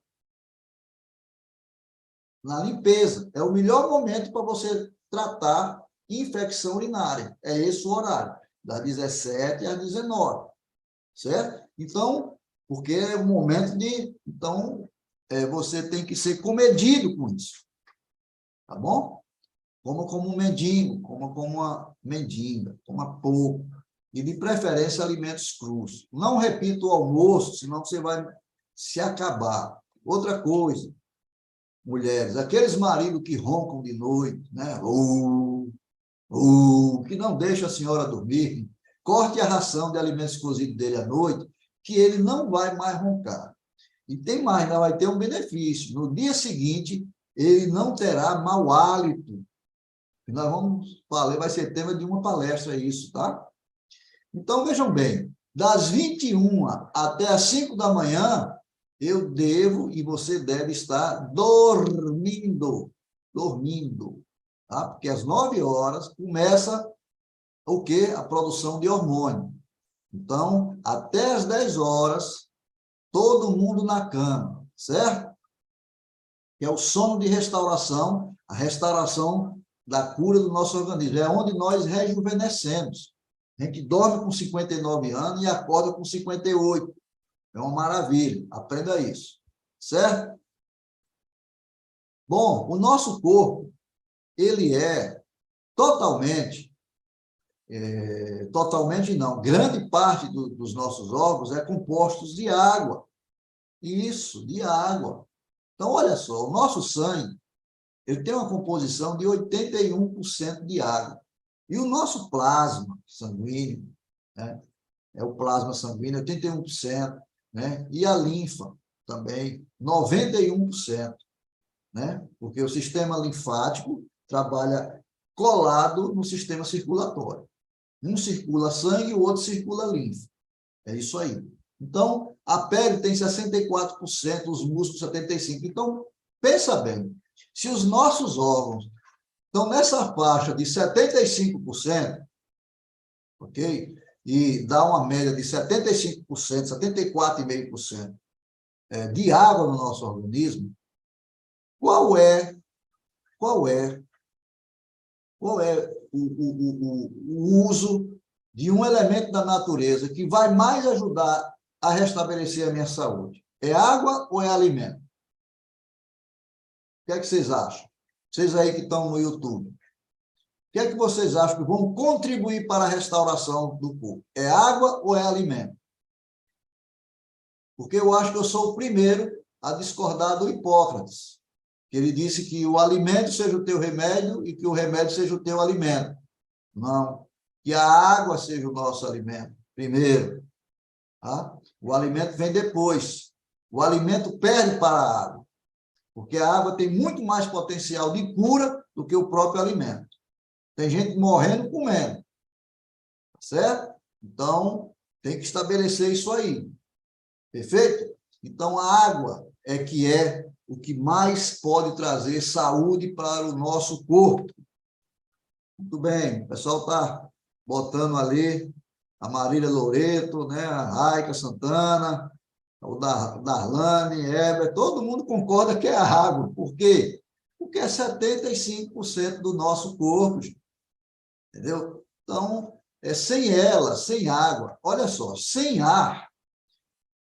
na limpeza. É o melhor momento para você tratar infecção urinária. É esse o horário, das 17 às 19, certo? Então, porque é o momento de... Então, você tem que ser comedido com isso, tá bom? Coma como um mendigo, coma como uma mendiga, coma pouco. E, de preferência, alimentos crus. Não repita o almoço, senão você vai se acabar. Outra coisa, mulheres, aqueles maridos que roncam de noite, né? Que não deixa a senhora dormir, corte a ração de alimentos cozidos dele à noite, que ele não vai mais roncar. E tem mais, não vai ter um benefício. No dia seguinte, ele não terá mau hálito. E nós vamos falar, vai ser tema de uma palestra isso, tá? Então, vejam bem, das 21 até as 5 da manhã, eu devo e você deve estar dormindo, tá? Porque às 9 horas começa o quê? A produção de hormônio. Então, até às 10 horas, todo mundo na cama, certo? Que é o sono de restauração, a restauração da cura do nosso organismo. É onde nós rejuvenescemos. A gente dorme com 59 anos e acorda com 58. É uma maravilha. Aprenda isso. Certo? Bom, o nosso corpo, ele é totalmente não, grande parte dos nossos órgãos é compostos de água. Isso, de água. Então, olha só, o nosso sangue, ele tem uma composição de 81% de água. E o nosso plasma sanguíneo, né, é o plasma sanguíneo, 81%, né, e a linfa também, 91%, né, porque o sistema linfático trabalha colado no sistema circulatório. Um circula sangue e o outro circula linfa. É isso aí. Então, a pele tem 64%, os músculos 75%. Então, pensa bem, se os nossos órgãos estão nessa faixa de 75%, ok? E dá uma média de 75%, 74,5% de água no nosso organismo, qual é o uso de um elemento da natureza que vai mais ajudar a restabelecer a minha saúde? É água ou é alimento? O que é que vocês acham? Vocês aí que estão no YouTube. O que é que vocês acham que vão contribuir para a restauração do corpo? É água ou é alimento? Porque eu acho que eu sou o primeiro a discordar do Hipócrates, que ele disse que o alimento seja o teu remédio e que o remédio seja o teu alimento. Não. Que a água seja o nosso alimento, primeiro. Tá? O alimento vem depois. O alimento perde para a água, porque a água tem muito mais potencial de cura do que o próprio alimento. Tem gente morrendo comendo, certo? Então, tem que estabelecer isso aí. Perfeito? Então, a água é o que mais pode trazer saúde para o nosso corpo. Muito bem, o pessoal está botando ali a Marília Loreto, né? A Raica Santana, o Darlane, Heber, todo mundo concorda que é a água. Por quê? Porque é 75% do nosso corpo, entendeu? Então, sem ela, sem água, olha só, sem ar,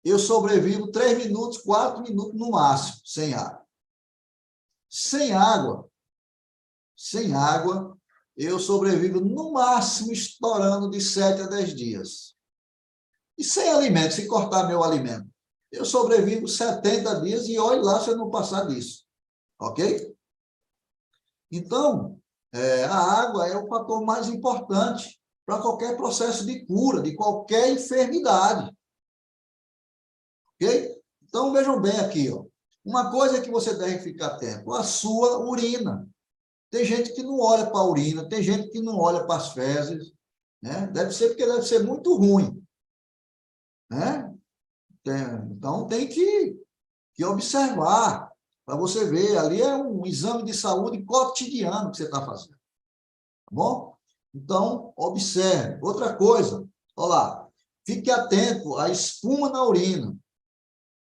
eu sobrevivo 3 minutos, 4 minutos no máximo, sem ar. Sem água, eu sobrevivo no máximo estourando de 7 a 10 dias. E sem alimento, se cortar meu alimento, eu sobrevivo 70 dias e olhe lá se eu não passar disso. Ok? Então, a água é o fator mais importante para qualquer processo de cura, de qualquer enfermidade. Ok? Então, vejam bem aqui, ó. Uma coisa que você deve ficar atento, a sua urina. Tem gente que não olha para a urina, tem gente que não olha para as fezes, né? Deve ser porque deve ser muito ruim, né? Então, tem que observar, para você ver, ali é um exame de saúde cotidiano que você está fazendo, tá bom? Então, observe. Outra coisa, olha lá, fique atento à espuma na urina,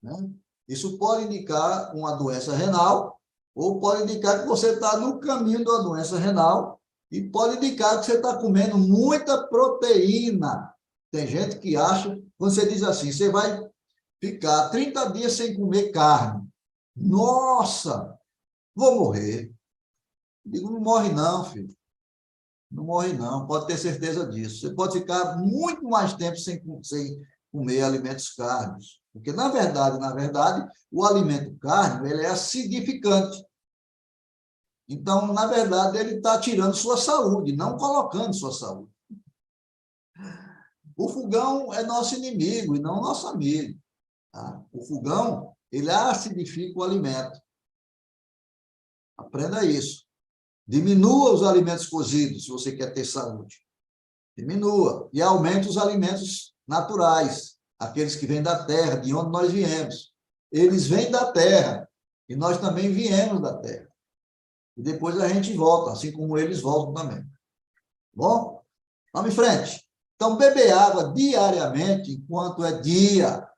né? Isso pode indicar uma doença renal, ou pode indicar que você está no caminho da doença renal, e pode indicar que você está comendo muita proteína. Tem gente que acha, quando você diz assim, você vai ficar 30 dias sem comer carne. Nossa, vou morrer. Digo, não morre não, filho. Não morre não, pode ter certeza disso. Você pode ficar muito mais tempo sem comer alimentos carnes. Porque, na verdade, o alimento carne, ele é acidificante. Então, na verdade, ele está tirando sua saúde, não colocando sua saúde. O fogão é nosso inimigo e não nosso amigo. Tá? O fogão, ele acidifica o alimento. Aprenda isso. Diminua os alimentos cozidos, se você quer ter saúde. Diminua. E aumente os alimentos naturais, aqueles que vêm da terra, de onde nós viemos. Eles vêm da terra, e nós também viemos da terra. E depois a gente volta, assim como eles voltam também. Bom? Vamos em frente. Então, beber água diariamente, enquanto é dia.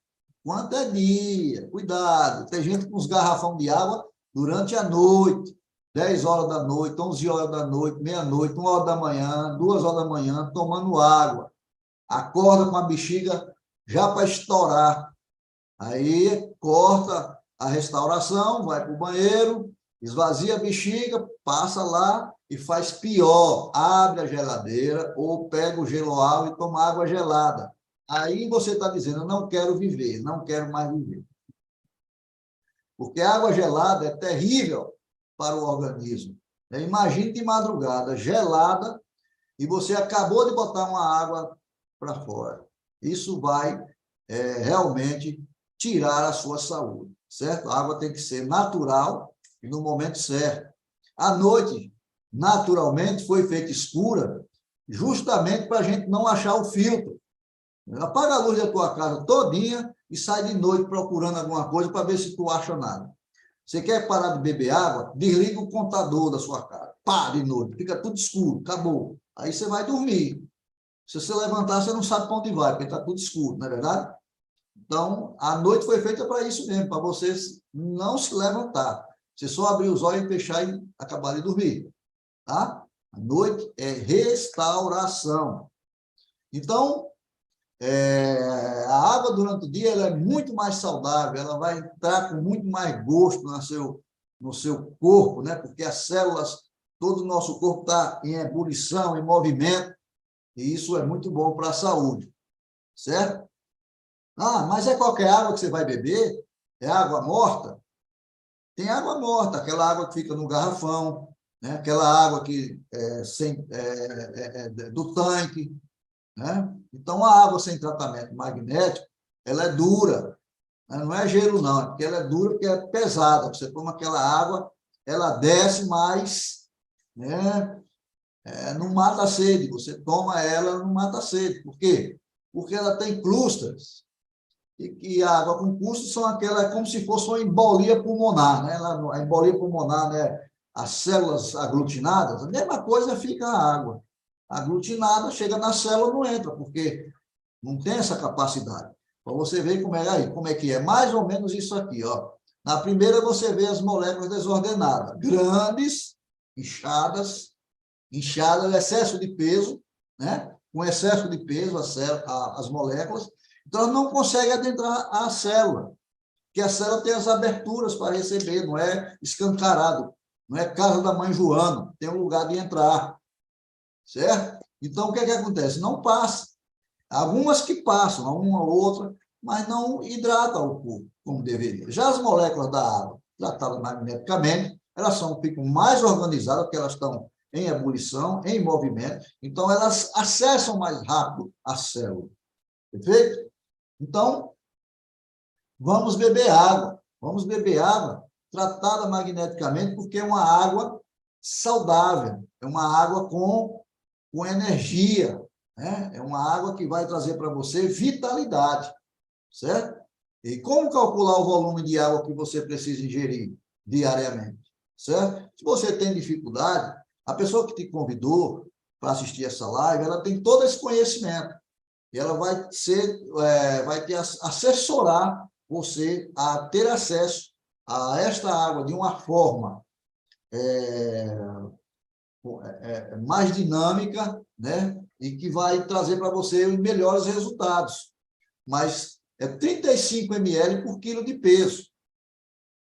Enquanto é dia. Cuidado. Tem gente com os garrafão de água durante a noite. 10 horas da noite, 11 horas da noite, meia-noite, 1 hora da manhã, 2 horas da manhã, tomando água. Acorda com a bexiga já para estourar. Aí corta a restauração, vai para o banheiro, esvazia a bexiga, passa lá e faz pior. Abre a geladeira ou pega o geloal e toma água gelada. Aí você está dizendo, eu não quero viver, não quero mais viver. Porque a água gelada é terrível para o organismo. Imagine de madrugada, gelada, e você acabou de botar uma água para fora. Isso vai realmente tirar a sua saúde, certo? A água tem que ser natural e no momento certo. À noite, naturalmente, foi feita escura, justamente para a gente não achar o filtro. Apaga a luz da tua casa todinha e sai de noite procurando alguma coisa para ver se tu acha nada. Você quer parar de beber água? Desliga o contador da sua casa. Pá, de noite. Fica tudo escuro. Acabou. Aí você vai dormir. Se você levantar, você não sabe para onde vai, porque está tudo escuro, não é verdade? Então, a noite foi feita para isso mesmo, para você não se levantar. Você só abrir os olhos e fechar e acabar de dormir. Tá? A noite é restauração. Então, a água durante o dia ela é muito mais saudável, ela vai entrar com muito mais gosto no seu corpo, né? Porque as células, todo o nosso corpo está em ebulição, em movimento, e isso é muito bom para a saúde, certo? Ah, mas é qualquer água que você vai beber? É água morta? Tem água morta, aquela água que fica no garrafão, né? Aquela água que do tanque, né? Então, a água sem tratamento magnético, ela é dura, né? Não é gelo não, é porque ela é dura, porque é pesada. Você toma aquela água, ela desce, mas né, não mata a sede. Você toma ela, não mata a sede. Por quê? Porque ela tem clusters, e a água com clusters são aquela, como se fosse uma embolia pulmonar, né? A embolia pulmonar, né? as células aglutinadas, a mesma coisa fica a água. A aglutinada chega na célula, não entra, porque não tem essa capacidade. Para você ver como é que é. Mais ou menos isso aqui, ó. Na primeira, você vê as moléculas desordenadas, grandes, inchadas, excesso de peso, né? Com excesso de peso, as moléculas. Então, elas não conseguem adentrar a célula, porque a célula tem as aberturas para receber, não é escancarado, não é casa da mãe Joana, tem um lugar de entrar, certo? Então, o que acontece? Não passa. Algumas que passam, uma ou outra, mas não hidratam o corpo como deveria. Já as moléculas da água, tratadas magneticamente, ficam mais organizadas, porque elas estão em ebulição, em movimento, então elas acessam mais rápido a célula. Perfeito? Então, vamos beber água. Vamos beber água tratada magneticamente, porque é uma água saudável, é uma água com energia, né? É uma água que vai trazer para você vitalidade, certo? E como calcular o volume de água que você precisa ingerir diariamente, certo? Se você tem dificuldade, a pessoa que te convidou para assistir essa live, ela tem todo esse conhecimento. E ela vai te assessorar você a ter acesso a esta água de uma forma mais dinâmica, né? E que vai trazer para você os melhores resultados. Mas é 35 ml por quilo de peso.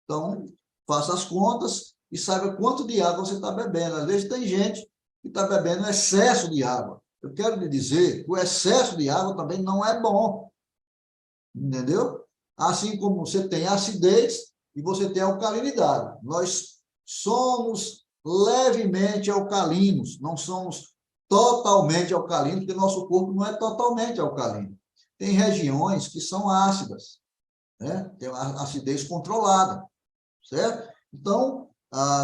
Então, faça as contas e saiba quanto de água você está bebendo. Às vezes tem gente que está bebendo excesso de água. Eu quero lhe dizer que o excesso de água também não é bom. Entendeu? Assim como você tem acidez e você tem alcalinidade. Nós somos levemente alcalinos, não somos totalmente alcalinos, porque nosso corpo não é totalmente alcalino. Tem regiões que são ácidas, né? Tem uma acidez controlada, certo? Então,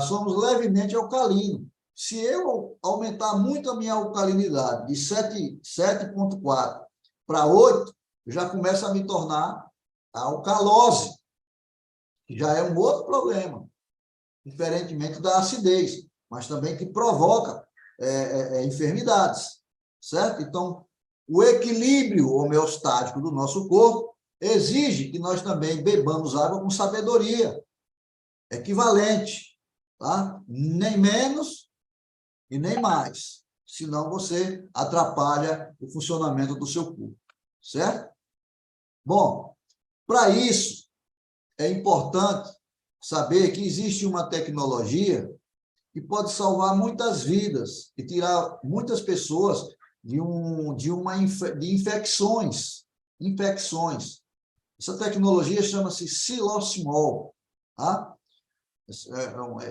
somos levemente alcalinos. Se eu aumentar muito a minha alcalinidade de 7,4 para 8, já começa a me tornar a alcalose, que já é um outro problema, diferentemente da acidez, mas também que provoca enfermidades, certo? Então, o equilíbrio homeostático do nosso corpo exige que nós também bebamos água com sabedoria, equivalente, tá? Nem menos e nem mais, senão você atrapalha o funcionamento do seu corpo, certo? Bom, para isso, é importante saber que existe uma tecnologia que pode salvar muitas vidas e tirar muitas pessoas de infecções. Essa tecnologia chama-se Xilocimol, tá?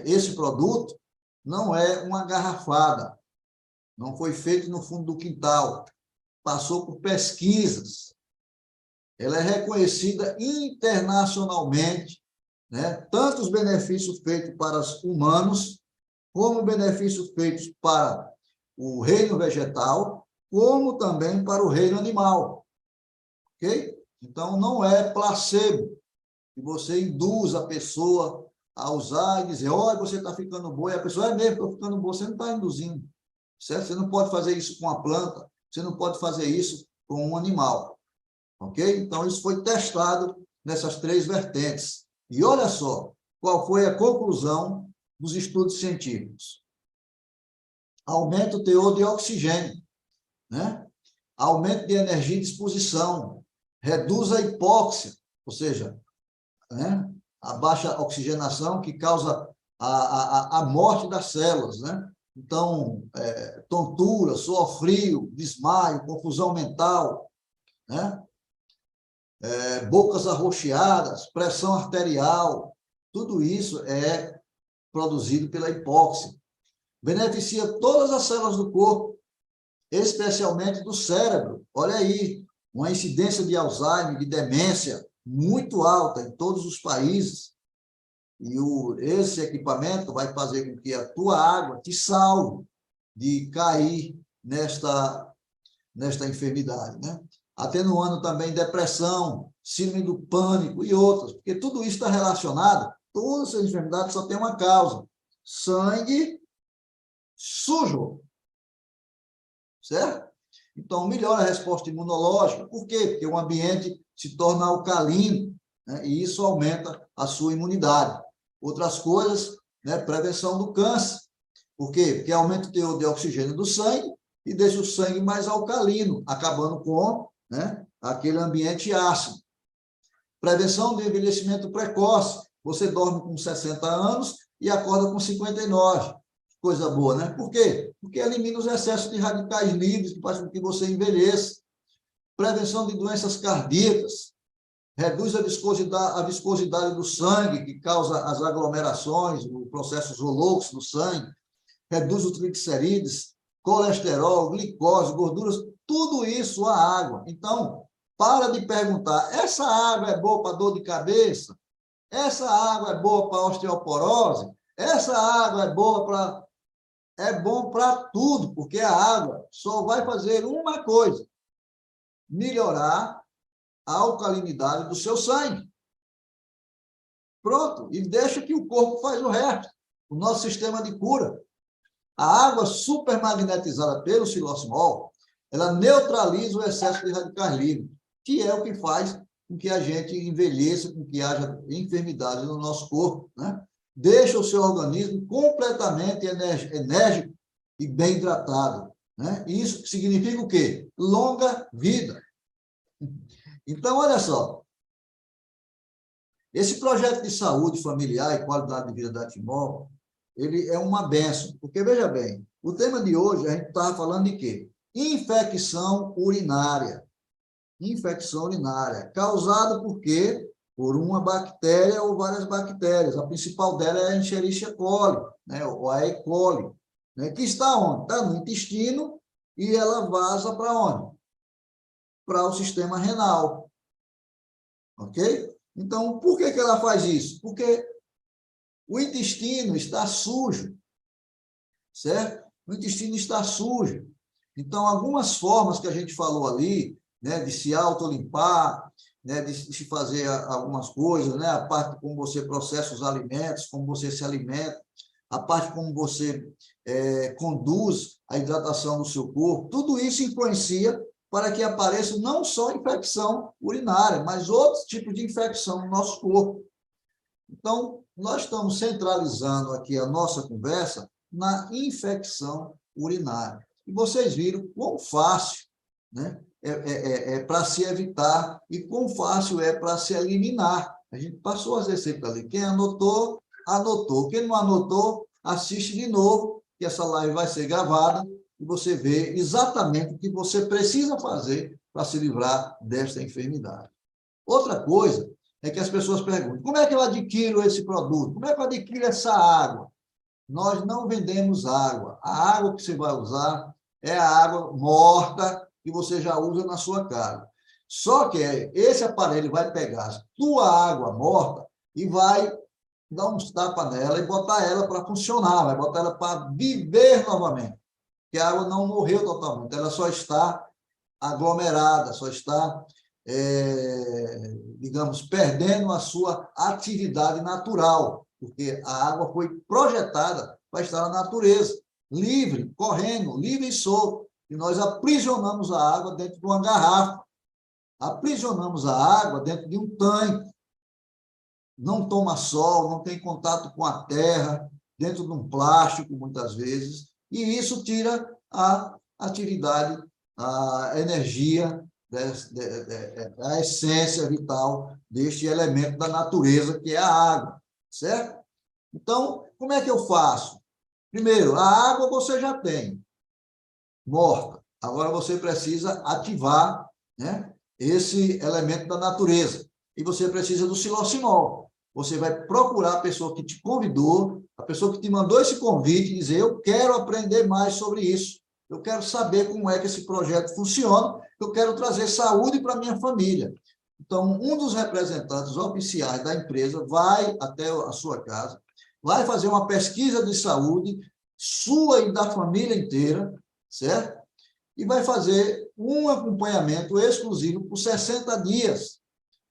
Esse produto não é uma garrafada, não foi feito no fundo do quintal, passou por pesquisas. Ela é reconhecida internacionalmente, né? Tanto os benefícios feitos para os humanos, como benefícios feitos para o reino vegetal, como também para o reino animal. Ok? Então, não é placebo que você induz a pessoa a usar e dizer, olha, você está ficando boa, e a pessoa, mesmo, estou ficando boa, você não está induzindo, certo? Você não pode fazer isso com a planta, você não pode fazer isso com um animal, ok? Então, isso foi testado nessas 3 vertentes. E olha só, qual foi a conclusão dos estudos científicos? Aumenta o teor de oxigênio, né? Aumento de energia e disposição, reduz a hipóxia, ou seja, né? A baixa oxigenação que causa a morte das células, né? Então, tontura, suor frio, desmaio, confusão mental, né? Bocas arroxeadas, pressão arterial, tudo isso é produzido pela hipóxia. Beneficia todas as células do corpo, especialmente do cérebro. Olha aí, uma incidência de Alzheimer, de demência, muito alta em todos os países. E esse equipamento vai fazer com que a tua água te salve de cair nesta enfermidade, né? Atenuando também depressão, síndrome do pânico e outras, porque tudo isso está relacionado, todas essas enfermidades só têm uma causa, sangue sujo, certo? Então, melhora a resposta imunológica. Por quê? Porque o ambiente se torna alcalino, né? E isso aumenta a sua imunidade. Outras coisas, né? Prevenção do câncer. Por quê? Porque aumenta o teor de oxigênio do sangue e deixa o sangue mais alcalino, acabando com, né, aquele ambiente ácido. Prevenção do envelhecimento precoce. Você dorme com 60 anos e acorda com 59. Coisa boa, né? Por quê? Porque elimina os excessos de radicais livres que fazem com que você envelheça. Prevenção de doenças cardíacas. Reduz a viscosidade do sangue, que causa as aglomerações, o processo zoológico do sangue. Reduz os triglicerídeos, colesterol, glicose, gorduras, tudo isso a água. Então, para de perguntar, essa água é boa para dor de cabeça? Essa água é boa para osteoporose? Essa água é boa para... É bom para tudo, porque a água só vai fazer uma coisa: melhorar a alcalinidade do seu sangue. Pronto, e deixa que o corpo faz o resto, o nosso sistema de cura. A água supermagnetizada pelo siloximol, ela neutraliza o excesso de radicais livres, que é o que faz com que a gente envelheça, com que haja enfermidades no nosso corpo, né? Deixa o seu organismo completamente enérgico e bem hidratado, né? Isso significa o quê? Longa vida. Então, olha só, esse projeto de saúde familiar e qualidade de vida da Timor, ele é uma bênção, porque, veja bem, o tema de hoje, a gente estava falando de quê? Infecção urinária. Infecção urinária, causada por quê? Por uma bactéria ou várias bactérias. A principal dela é a Escherichia coli, né? Ou a E. coli, né? Que está onde? Está no intestino e ela vaza para onde? Para o sistema renal. Ok? Então, por que ela faz isso? Porque o intestino está sujo, certo? O intestino está sujo. Então, algumas formas que a gente falou ali, né, de se autolimpar, né, de se fazer algumas coisas, né, a parte como você processa os alimentos, como você se alimenta, a parte como você conduz a hidratação do seu corpo, tudo isso influencia para que apareça não só infecção urinária, mas outros tipos de infecção no nosso corpo. Então, nós estamos centralizando aqui a nossa conversa na infecção urinária. E vocês viram quão fácil, né, é para se evitar e quão fácil é para se eliminar. A gente passou as receitas ali. Quem anotou, anotou. Quem não anotou, assiste de novo, que essa live vai ser gravada e você vê exatamente o que você precisa fazer para se livrar desta enfermidade. Outra coisa é que as pessoas perguntam, como é que eu adquiro esse produto? Como é que eu adquiro essa água? Nós não vendemos água. A água que você vai usar é a água morta que você já usa na sua casa. Só que esse aparelho vai pegar a tua água morta e vai dar uns tapas nela e botar ela para funcionar, vai botar ela para viver novamente. Porque a água não morreu totalmente, ela só está aglomerada, só está, digamos, perdendo a sua atividade natural, porque a água foi projetada para estar na natureza, livre, correndo, livre e solto. E nós aprisionamos a água dentro de uma garrafa, aprisionamos a água dentro de um tanque, não toma sol, não tem contato com a terra, dentro de um plástico, muitas vezes, e isso tira a atividade, a energia, a essência vital deste elemento da natureza, que é a água, certo? Então, como é que eu faço? Primeiro, a água você já tem, morta. Agora você precisa ativar, né, esse elemento da natureza. E você precisa do siloxinol. Você vai procurar a pessoa que te convidou, a pessoa que te mandou esse convite e dizer, eu quero aprender mais sobre isso. Eu quero saber como é que esse projeto funciona, eu quero trazer saúde para a minha família. Então, um dos representantes oficiais da empresa vai até a sua casa, vai fazer uma pesquisa de saúde sua e da família inteira, certo? E vai fazer um acompanhamento exclusivo por 60 dias,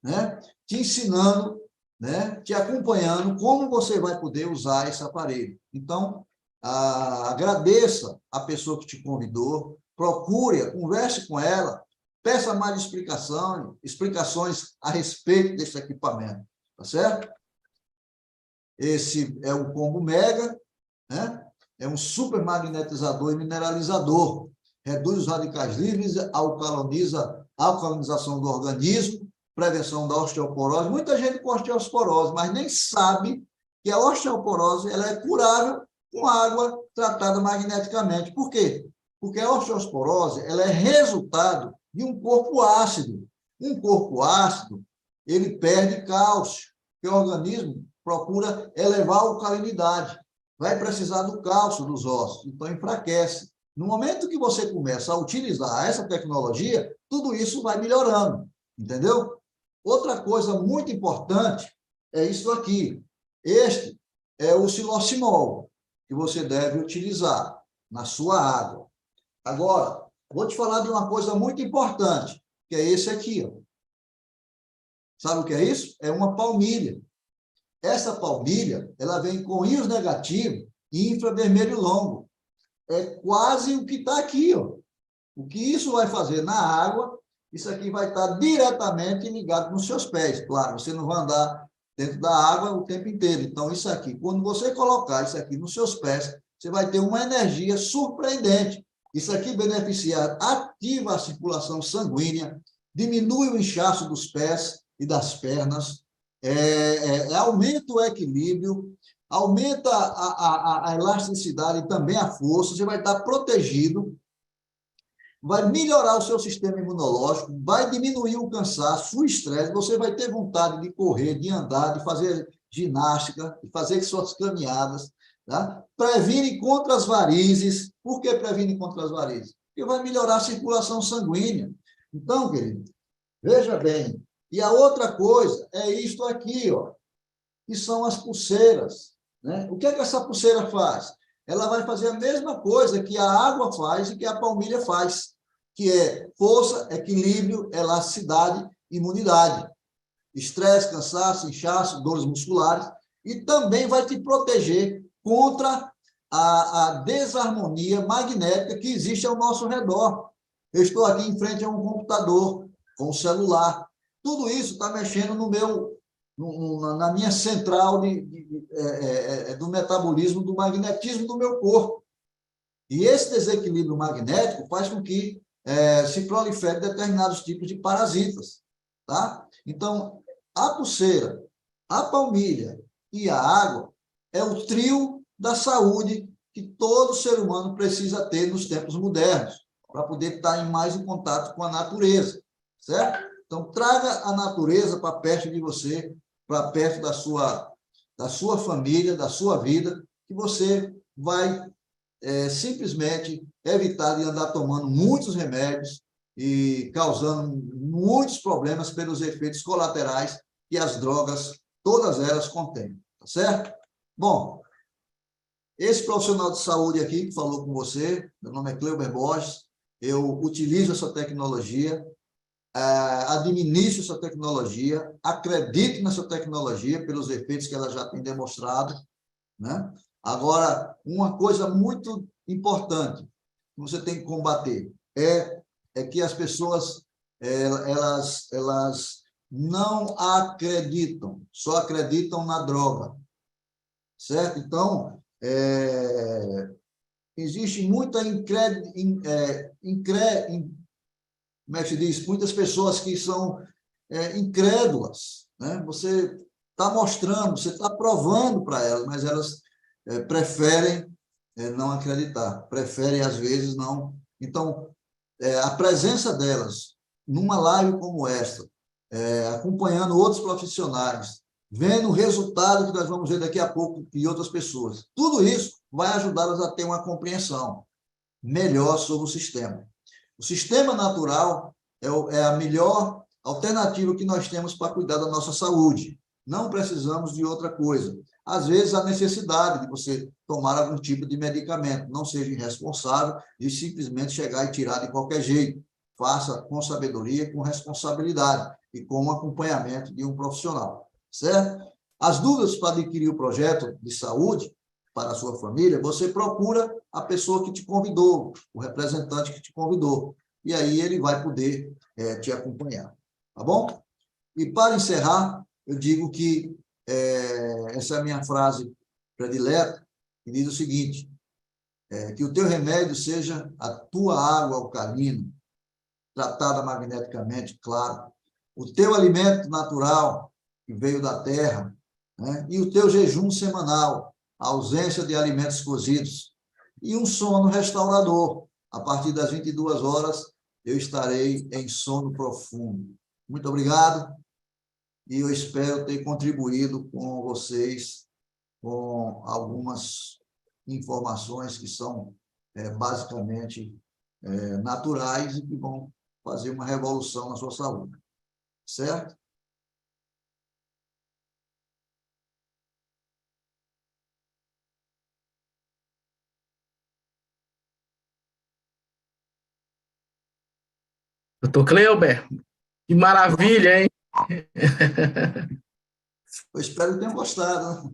né? Te ensinando né, te acompanhando como você vai poder usar esse aparelho. Então, agradeça a pessoa que te convidou, procure, converse com ela, peça mais explicações a respeito desse equipamento, tá certo? Esse é o Combo Mega, né? É um supermagnetizador e mineralizador, reduz os radicais livres, alcaliniza a alcalinização do organismo, prevenção da osteoporose. Muita gente com osteoporose, mas nem sabe que a osteoporose ela é curável com água tratada magneticamente. Por quê? Porque a osteoporose ela é resultado de um corpo ácido. Um corpo ácido, ele perde cálcio, porque o organismo procura elevar a alcalinidade. Vai precisar do cálcio dos ossos, então enfraquece. No momento que você começa a utilizar essa tecnologia, tudo isso vai melhorando, entendeu? Outra coisa muito importante é isso aqui. Este é o siloximol, que você deve utilizar na sua água. Agora, vou te falar de uma coisa muito importante, que é esse aqui. Ó. Sabe o que é isso? É uma palmilha. Essa palmilha, ela vem com íons negativos e infravermelho longo. É quase o que está aqui, ó. O que isso vai fazer na água, isso aqui vai estar diretamente ligado nos seus pés. Claro, você não vai andar dentro da água o tempo inteiro. Então, isso aqui, quando você colocar isso aqui nos seus pés, você vai ter uma energia surpreendente. Isso aqui beneficia, ativa a circulação sanguínea, diminui o inchaço dos pés e das pernas, aumenta o equilíbrio, aumenta a elasticidade e também a força, você vai estar protegido, vai melhorar o seu sistema imunológico, vai diminuir o cansaço, o estresse, você vai ter vontade de correr, de andar, de fazer ginástica, de fazer suas caminhadas, tá? Previne contra as varizes. Por que previne contra as varizes? Porque vai melhorar a circulação sanguínea. Então, querido, veja bem, e a outra coisa é isto aqui, ó, que são as pulseiras, né? O que é que essa pulseira faz? Ela vai fazer a mesma coisa que a água faz e que a palmilha faz, que é força, equilíbrio, elasticidade, imunidade, estresse, cansaço, inchaço, dores musculares, e também vai te proteger contra a desarmonia magnética que existe ao nosso redor. Eu estou aqui em frente a um computador, com um celular. Tudo isso está mexendo na minha central do metabolismo, do magnetismo do meu corpo. E esse desequilíbrio magnético faz com que se prolifere determinados tipos de parasitas. Tá? Então, a pulseira, a palmilha e a água é o trio da saúde que todo ser humano precisa ter nos tempos modernos, para poder estar mais em contato com a natureza, certo? Então, traga a natureza para perto de você, para perto da sua família, da sua vida, que você vai simplesmente evitar de andar tomando muitos remédios e causando muitos problemas pelos efeitos colaterais que as drogas, todas elas, contêm, tá certo? Bom, esse profissional de saúde aqui que falou com você, meu nome é Cleuber Borges, eu utilizo essa tecnologia, administro essa tecnologia, acredito nessa tecnologia pelos efeitos que ela já tem demonstrado, né? Agora, uma coisa muito importante que você tem que combater é que as pessoas elas não acreditam, só acreditam na droga, certo? Então, existe muita como é que se diz? Muitas pessoas que são incrédulas, né? Você está mostrando, você está provando para elas, mas elas preferem não acreditar, preferem, às vezes, não. Então, a presença delas numa live como esta, acompanhando outros profissionais, vendo o resultado que nós vamos ver daqui a pouco de outras pessoas, tudo isso vai ajudá-las a ter uma compreensão melhor sobre o sistema. O sistema natural é a melhor alternativa que nós temos para cuidar da nossa saúde. Não precisamos de outra coisa. Às vezes, a necessidade de você tomar algum tipo de medicamento. Não seja irresponsável de simplesmente chegar e tirar de qualquer jeito. Faça com sabedoria, com responsabilidade e com o acompanhamento de um profissional. Certo? As dúvidas para adquirir o projeto de saúde para a sua família, você procura a pessoa que te convidou, o representante que te convidou, e aí ele vai poder te acompanhar, tá bom? E para encerrar, eu digo que essa é a minha frase predileta, que diz o seguinte, que o teu remédio seja a tua água alcalina, tratada magneticamente, claro, o teu alimento natural, que veio da terra, né? E o teu jejum semanal, a ausência de alimentos cozidos, e um sono restaurador. A partir das 22 horas, eu estarei em sono profundo. Muito obrigado, e eu espero ter contribuído com vocês com algumas informações que são basicamente naturais e que vão fazer uma revolução na sua saúde. Certo? Doutor Cleuber, que maravilha, hein? Eu espero que tenham gostado, né?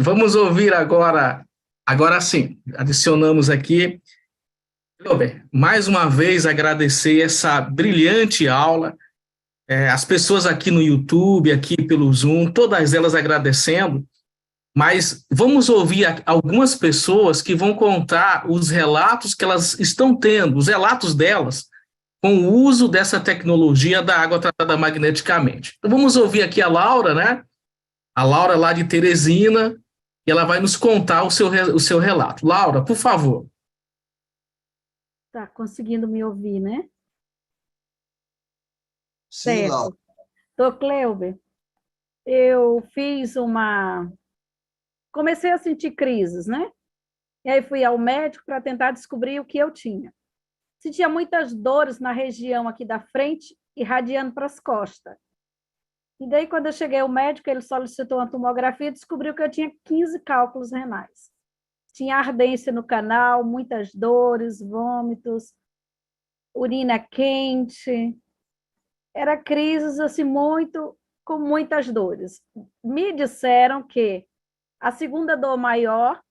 Vamos ouvir agora sim, adicionamos aqui. Cleuber, mais uma vez agradecer essa brilhante aula, as pessoas aqui no YouTube, aqui pelo Zoom, todas elas agradecendo, mas vamos ouvir algumas pessoas que vão contar os relatos que elas estão tendo, os relatos delas, com o uso dessa tecnologia da água tratada magneticamente. Então vamos ouvir aqui a Laura, né? A Laura lá de Teresina, e ela vai nos contar o seu relato. Laura, por favor. Tá conseguindo me ouvir, né? Sim, Laura. Certo. Doutor Cleuber, eu fiz uma... Comecei a sentir crises, né? E aí fui ao médico para tentar descobrir o que eu tinha. Sentia muitas dores na região aqui da frente, irradiando para as costas. E daí, quando eu cheguei ao médico, ele solicitou uma tomografia e descobriu que eu tinha 15 cálculos renais. Tinha ardência no canal, muitas dores, vômitos, urina quente. Era crises assim, com muitas dores. Me disseram que a segunda dor maior,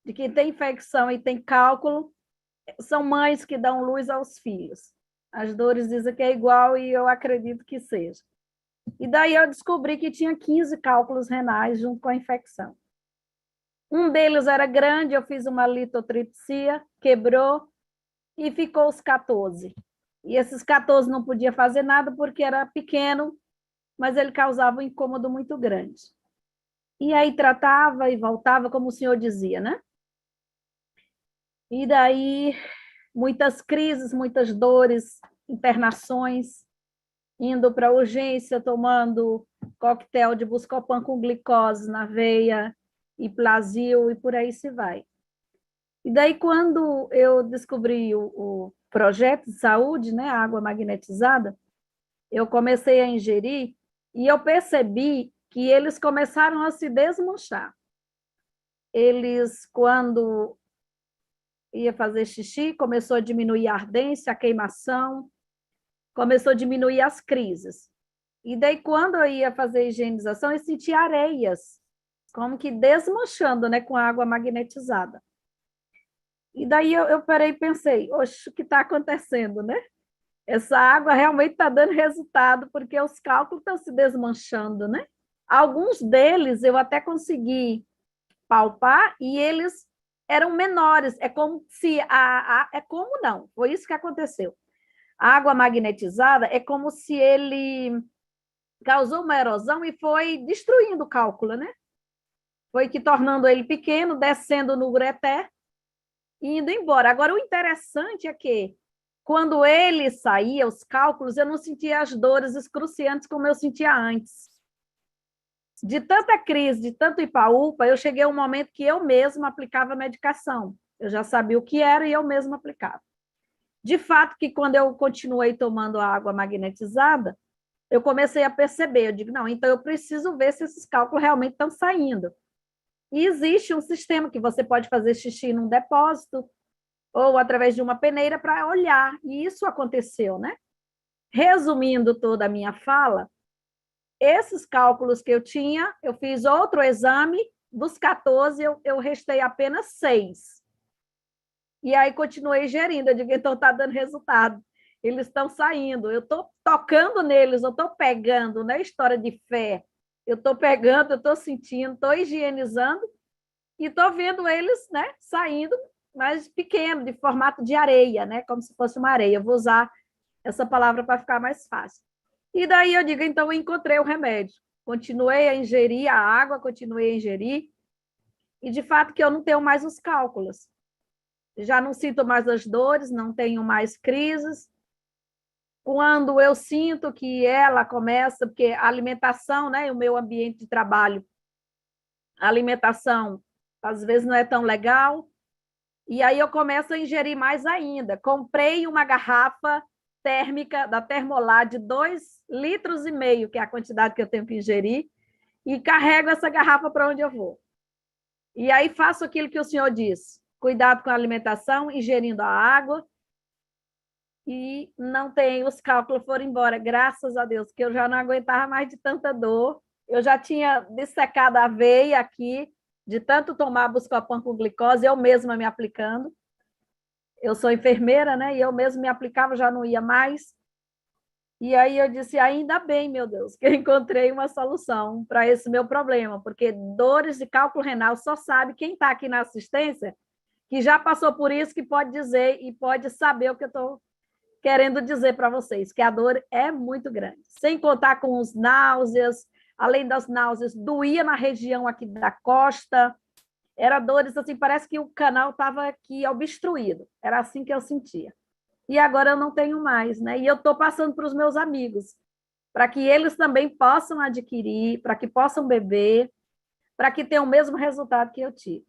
de quem tem infecção e tem cálculo, são mães que dão luz aos filhos. As dores dizem que é igual e eu acredito que seja. E daí eu descobri que tinha 15 cálculos renais junto com a infecção. Um deles era grande, eu fiz uma litotripsia, quebrou e ficou os 14. E esses 14 não podia fazer nada porque era pequeno, mas ele causava um incômodo muito grande. E aí tratava e voltava, como o senhor dizia, né? E daí, muitas crises, muitas dores, internações, indo para a urgência, tomando coquetel de Buscopan com glicose na veia, e Plasil, e por aí se vai. E daí, quando eu descobri o projeto de saúde, né, a água magnetizada, eu comecei a ingerir e eu percebi que eles começaram a se desmanchar. Eles, quando ia fazer xixi, começou a diminuir a ardência, a queimação, começou a diminuir as crises. E daí, quando eu ia fazer higienização, eu sentia areias, como que desmanchando, né, com a água magnetizada. E daí eu parei e pensei, oxe, o que está acontecendo, né? Essa água realmente está dando resultado, porque os cálculos estão se desmanchando, né? Alguns deles eu até consegui palpar e eles eram menores. É como se é como não, foi isso que aconteceu. A água magnetizada é como se ele causou uma erosão e foi destruindo o cálculo, né? Foi que tornando ele pequeno, descendo no ureter e indo embora. Agora, o interessante é que, quando ele saía, os cálculos, eu não sentia as dores excruciantes como eu sentia antes. De tanta crise, de tanto ipaúpa, eu cheguei a um momento que eu mesma aplicava medicação. Eu já sabia o que era e eu mesma aplicava. De fato, que quando eu continuei tomando a água magnetizada, eu comecei a perceber, eu digo, não, então eu preciso ver se esses cálculos realmente estão saindo. E existe um sistema que você pode fazer xixi num depósito ou através de uma peneira para olhar, e isso aconteceu, né? Resumindo toda a minha fala, esses cálculos que eu tinha, eu fiz outro exame, dos 14, eu restei apenas 6. E aí continuei gerindo, eu digo, então está dando resultado. Eles estão saindo, eu estou tocando neles, eu estou pegando, não é história de fé. Eu estou pegando, eu estou sentindo, estou higienizando e estou vendo eles, né, saindo, mas pequeno, de formato de areia, né, como se fosse uma areia. Eu vou usar essa palavra para ficar mais fácil. E daí eu digo, então eu encontrei o remédio. Continuei a ingerir a água, continuei a ingerir, e de fato que eu não tenho mais os cálculos. Já não sinto mais as dores, não tenho mais crises. Quando eu sinto que ela começa, porque a alimentação, né, o meu ambiente de trabalho, a alimentação às vezes não é tão legal, e aí eu começo a ingerir mais ainda. Comprei uma garrafa térmica da Termolar de 2,5 litros, que é a quantidade que eu tenho que ingerir, e carrego essa garrafa para onde eu vou. E aí faço aquilo que o senhor disse, cuidado com a alimentação, ingerindo a água, e não tem, os cálculos foram embora, graças a Deus, que eu já não aguentava mais de tanta dor. Eu já tinha dessecado a veia aqui, de tanto tomar Buscopan com glicose, eu mesma me aplicando. Eu sou enfermeira, né? E eu mesma me aplicava, já não ia mais. E aí eu disse, ainda bem, meu Deus, que eu encontrei uma solução para esse meu problema, porque dores de cálculo renal só sabe quem está aqui na assistência, que já passou por isso, que pode dizer e pode saber o que eu estou querendo dizer para vocês, que a dor é muito grande. Sem contar com os náuseas, além das náuseas, doía na região aqui da costa, era dores assim, parece que o canal estava aqui obstruído, era assim que eu sentia. E agora eu não tenho mais, né? E eu estou passando para os meus amigos, para que eles também possam adquirir, para que possam beber, para que tenham o mesmo resultado que eu tive.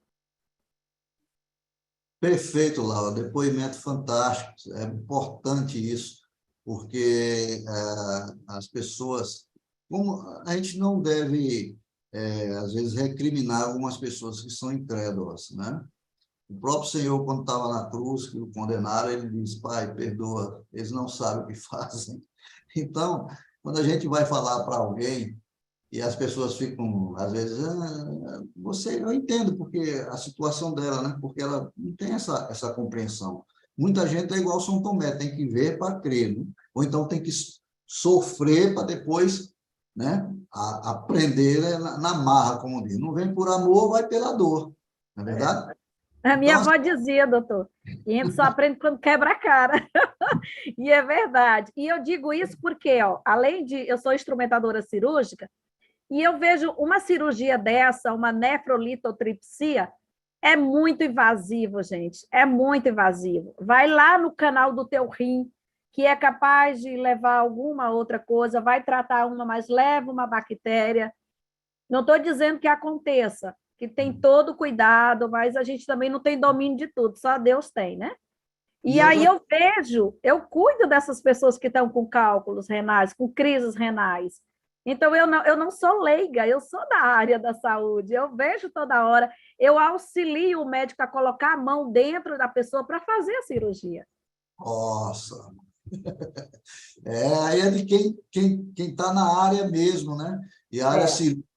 Perfeito, Laura. Depoimento fantástico. É importante isso, porque as pessoas... Como a gente não deve, às vezes, recriminar algumas pessoas que são incrédulas, né? O próprio Senhor, quando estava na cruz, que o condenaram, ele diz, Pai, perdoa, eles não sabem o que fazem. Então, quando a gente vai falar para alguém, e as pessoas ficam, às vezes, eu entendo porque a situação dela, né? Porque ela não tem essa compreensão. Muita gente é igual São Tomé, tem que ver para crer, né? Ou então tem que sofrer para depois, né, aprender na marra, como diz. Não vem por amor, vai pela dor, não é verdade? A minha Então, avó dizia, doutor, que a gente só aprende quando quebra a cara. E é verdade. E eu digo isso porque, ó, além de eu sou instrumentadora cirúrgica, e eu vejo uma cirurgia dessa, uma nefrolitotripsia, é muito invasivo, gente. É muito invasivo. Vai lá no canal do teu rim, que é capaz de levar alguma outra coisa, vai tratar uma, mas leva uma bactéria. Não estou dizendo que aconteça, que tem todo cuidado, mas a gente também não tem domínio de tudo, só Deus tem, né? E aí eu vejo, eu cuido dessas pessoas que estão com cálculos renais, com crises renais. Então, eu não sou leiga, eu sou da área da saúde, eu vejo toda hora, eu auxilio o médico a colocar a mão dentro da pessoa para fazer a cirurgia. nossa, aí é de quem está na área mesmo, né? E a área cirúrgica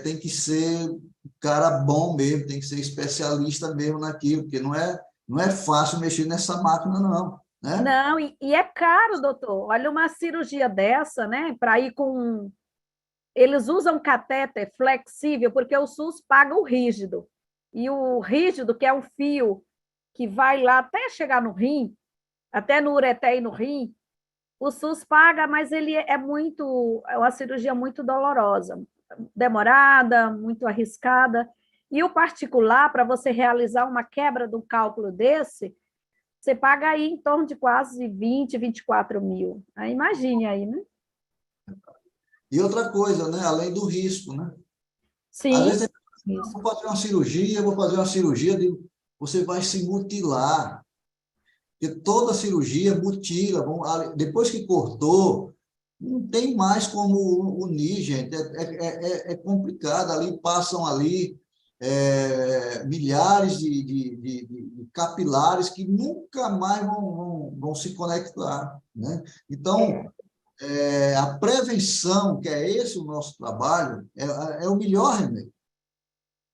tem que ser um cara bom mesmo, tem que ser especialista mesmo naquilo, porque não é fácil mexer nessa máquina, não, né? Não, e é caro, doutor. Olha, uma cirurgia dessa, né? Para ir com. Eles usam catéter flexível, porque o SUS paga o rígido. E o rígido, que é um fio que vai lá até chegar no rim, até no ureter e no rim, o SUS paga, mas ele é uma cirurgia muito dolorosa, demorada, muito arriscada. E o particular, para você realizar uma quebra do cálculo desse, você paga aí em torno de quase 20, 24 mil. Aí imagine aí, né? E outra coisa, né? Além do risco, né? Às Sim, vezes, vou fazer uma cirurgia, você vai se mutilar. Porque toda cirurgia mutila. Depois que cortou, não tem mais como unir, gente. É complicado. Ali passam ali milhares de capilares que nunca mais vão se conectar, né? Então, a prevenção, que é esse o nosso trabalho, é o melhor remédio,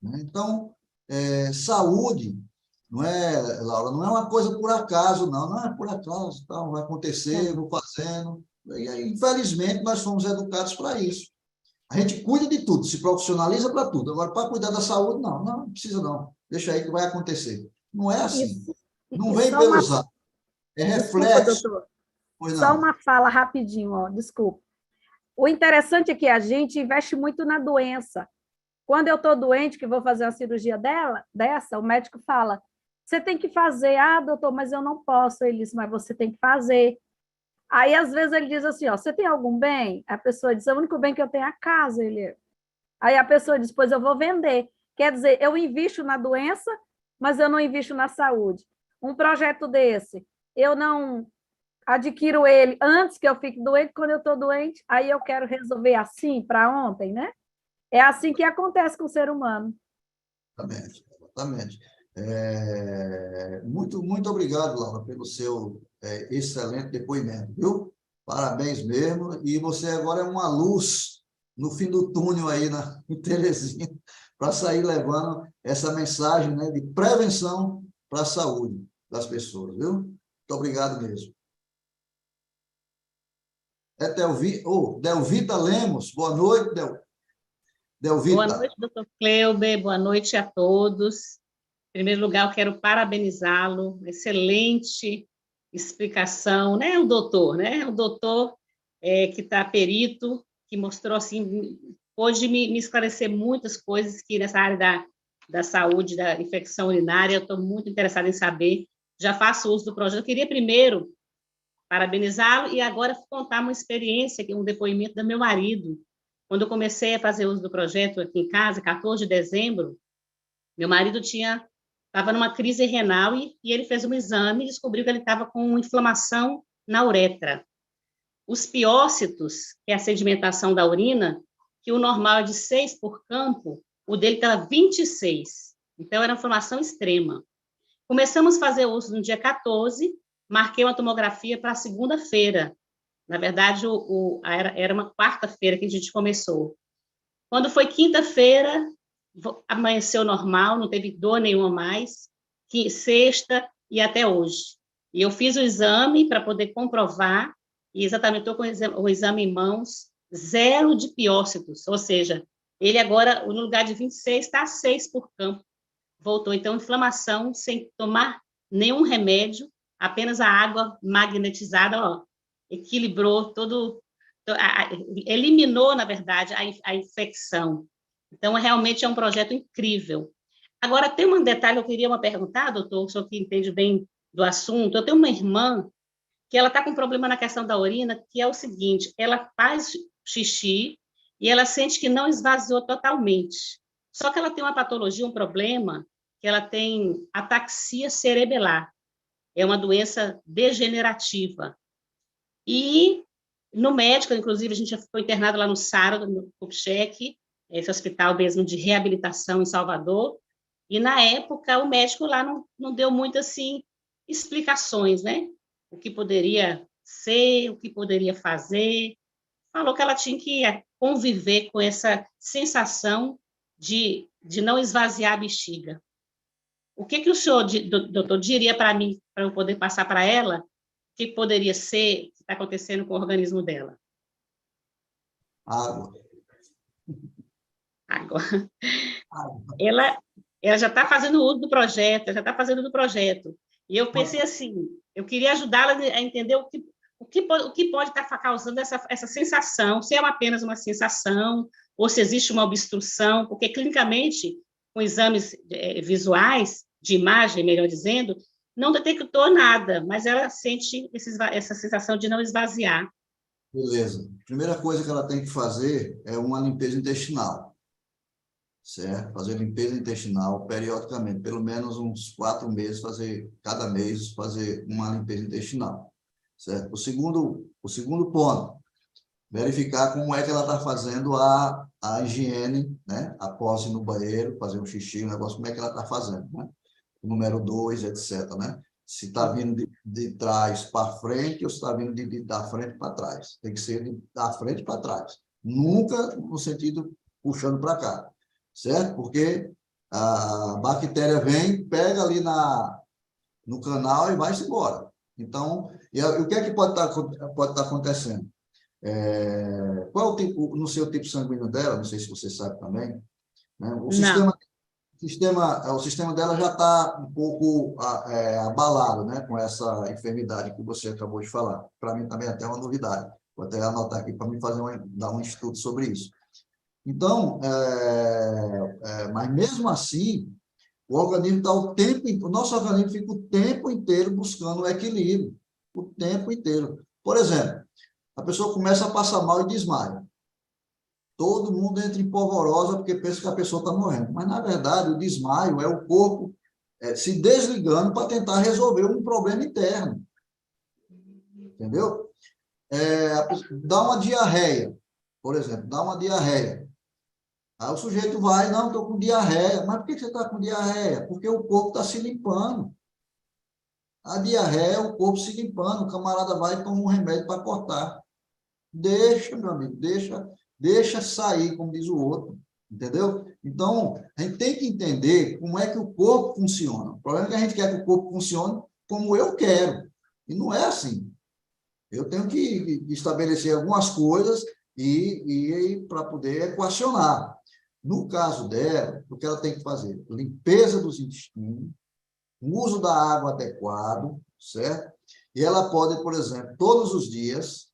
né? Então, saúde, não é, Laura, não é uma coisa por acaso, não é por acaso, então vai acontecer, eu vou fazendo. E, infelizmente, nós fomos educados para isso. A gente cuida de tudo, se profissionaliza para tudo. Agora, para cuidar da saúde, não precisa não. Deixa aí que vai acontecer. Não é assim. Isso, Não e vem só uma, pelos anos. É desculpa, reflexo. doutor, Pois só não. uma fala rapidinho, ó, desculpa. O interessante é que a gente investe muito na doença. Quando eu estou doente, que vou fazer uma cirurgia dessa, o médico fala, você tem que fazer. Ah, doutor, mas eu não posso. Ele diz, mas você tem que fazer. Aí, às vezes, ele diz assim, ó, você tem algum bem? A pessoa diz, o único bem que eu tenho é a casa. Aí a pessoa diz, pois eu vou vender. Quer dizer, eu invisto na doença, mas eu não invisto na saúde. Um projeto desse, eu não adquiro ele antes que eu fique doente, quando eu estou doente, aí eu quero resolver assim, para ontem, né? É assim que acontece com o ser humano. Exatamente, exatamente. Muito obrigado, Laura, pelo seu excelente depoimento, viu? Parabéns mesmo. E você agora é uma luz no fim do túnel aí em Teresina, para sair levando essa mensagem, né, de prevenção para a saúde das pessoas, viu? Muito obrigado mesmo. Delvita Lemos, boa noite, Delvita. Boa noite, doutor Cleuber, boa noite a todos. Em primeiro lugar, eu quero parabenizá-lo, excelente explicação, né? O doutor, né? O doutor que está perito, que mostrou, assim, pôde me esclarecer muitas coisas que nessa área da saúde, da infecção urinária, eu estou muito interessada em saber, já faço uso do projeto. Eu queria primeiro parabenizá-lo e agora contar uma experiência, um depoimento do meu marido. Quando eu comecei a fazer uso do projeto aqui em casa, 14 de dezembro, meu marido estava numa crise renal e ele fez um exame e descobriu que ele estava com inflamação na uretra. Os piócitos, que é a sedimentação da urina, que o normal é de 6 por campo, o dele estava 26. Então, era uma inflamação extrema. Começamos a fazer uso no dia 14, marquei uma tomografia para a segunda-feira. Na verdade, era uma quarta-feira que a gente começou. Quando foi quinta-feira, amanheceu normal, não teve dor nenhuma mais, sexta e até hoje. E eu fiz o exame para poder comprovar, e exatamente estou com o exame em mãos, 0 de piócitos, ou seja, ele agora, no lugar de 26, está a 6 por campo. Voltou, então, inflamação, sem tomar nenhum remédio, apenas a água magnetizada, ó, equilibrou eliminou, na verdade, a infecção. Então, realmente é um projeto incrível. Agora, tem um detalhe, eu queria perguntar, doutor, o senhor que entende bem do assunto, eu tenho uma irmã que ela está com um problema na questão da urina, que é o seguinte, ela faz xixi e ela sente que não esvaziou totalmente. Só que ela tem uma patologia, um problema, que ela tem ataxia cerebelar. É uma doença degenerativa. E no médico, inclusive, a gente foi internado lá no Sara, no Kubitschek, esse hospital mesmo de reabilitação em Salvador, e na época o médico lá não deu muitas assim, explicações, né? O que poderia ser, o que poderia fazer. Falou que ela tinha que conviver com essa sensação de não esvaziar a bexiga. O que o senhor, doutor, diria para mim, para eu poder passar para ela, que poderia ser, que está acontecendo com o organismo dela? Água. Agora, ela já está fazendo uso do projeto, E eu pensei assim, eu queria ajudá-la a entender o que pode estar causando essa sensação, se é apenas uma sensação, ou se existe uma obstrução, porque clinicamente, com exames visuais, de imagem, melhor dizendo, não detectou nada, mas ela sente essa sensação de não esvaziar. Beleza. Primeira coisa que ela tem que fazer é uma limpeza intestinal, certo? Fazer limpeza intestinal periodicamente, pelo menos uns 4 meses, cada mês fazer uma limpeza intestinal, certo? O segundo ponto, verificar como é que ela está fazendo a higiene, né? Após ir no banheiro, fazer um xixi, um negócio, como é que ela está fazendo, né? O número 2, etc., né? se está vindo de trás para frente ou se está vindo da frente para trás. Tem que ser da frente para trás. Nunca no sentido puxando para cá, certo? Porque a bactéria vem, pega ali no canal e vai-se embora. Então, o que é que pode estar acontecendo? Qual é o tipo, no seu tipo sanguíneo dela, não sei se você sabe também, né? O sistema dela já está um pouco abalado, né, com essa enfermidade que você acabou de falar. Para mim também é até uma novidade. Vou até anotar aqui para mim dar um estudo sobre isso. Então, mas mesmo assim, o organismo está o nosso organismo fica o tempo inteiro buscando o equilíbrio, o tempo inteiro. Por exemplo, a pessoa começa a passar mal e desmaia. Todo mundo entra em polvorosa porque pensa que a pessoa está morrendo. Mas, na verdade, o desmaio é o corpo se desligando para tentar resolver um problema interno. Entendeu? Dá uma diarreia, por exemplo, dá uma diarreia. Aí o sujeito vai, não, estou com diarreia. Mas por que você está com diarreia? Porque o corpo está se limpando. A diarreia é o corpo se limpando. O camarada vai e toma um remédio para cortar. Deixa, meu amigo, deixa sair, como diz o outro. Entendeu? Então, a gente tem que entender como é que o corpo funciona. O problema é que a gente quer que o corpo funcione como eu quero. E não é assim. Eu tenho que estabelecer algumas coisas para poder equacionar. No caso dela, o que ela tem que fazer? Limpeza dos intestinos, uso da água adequado, certo? E ela pode, por exemplo, todos os dias,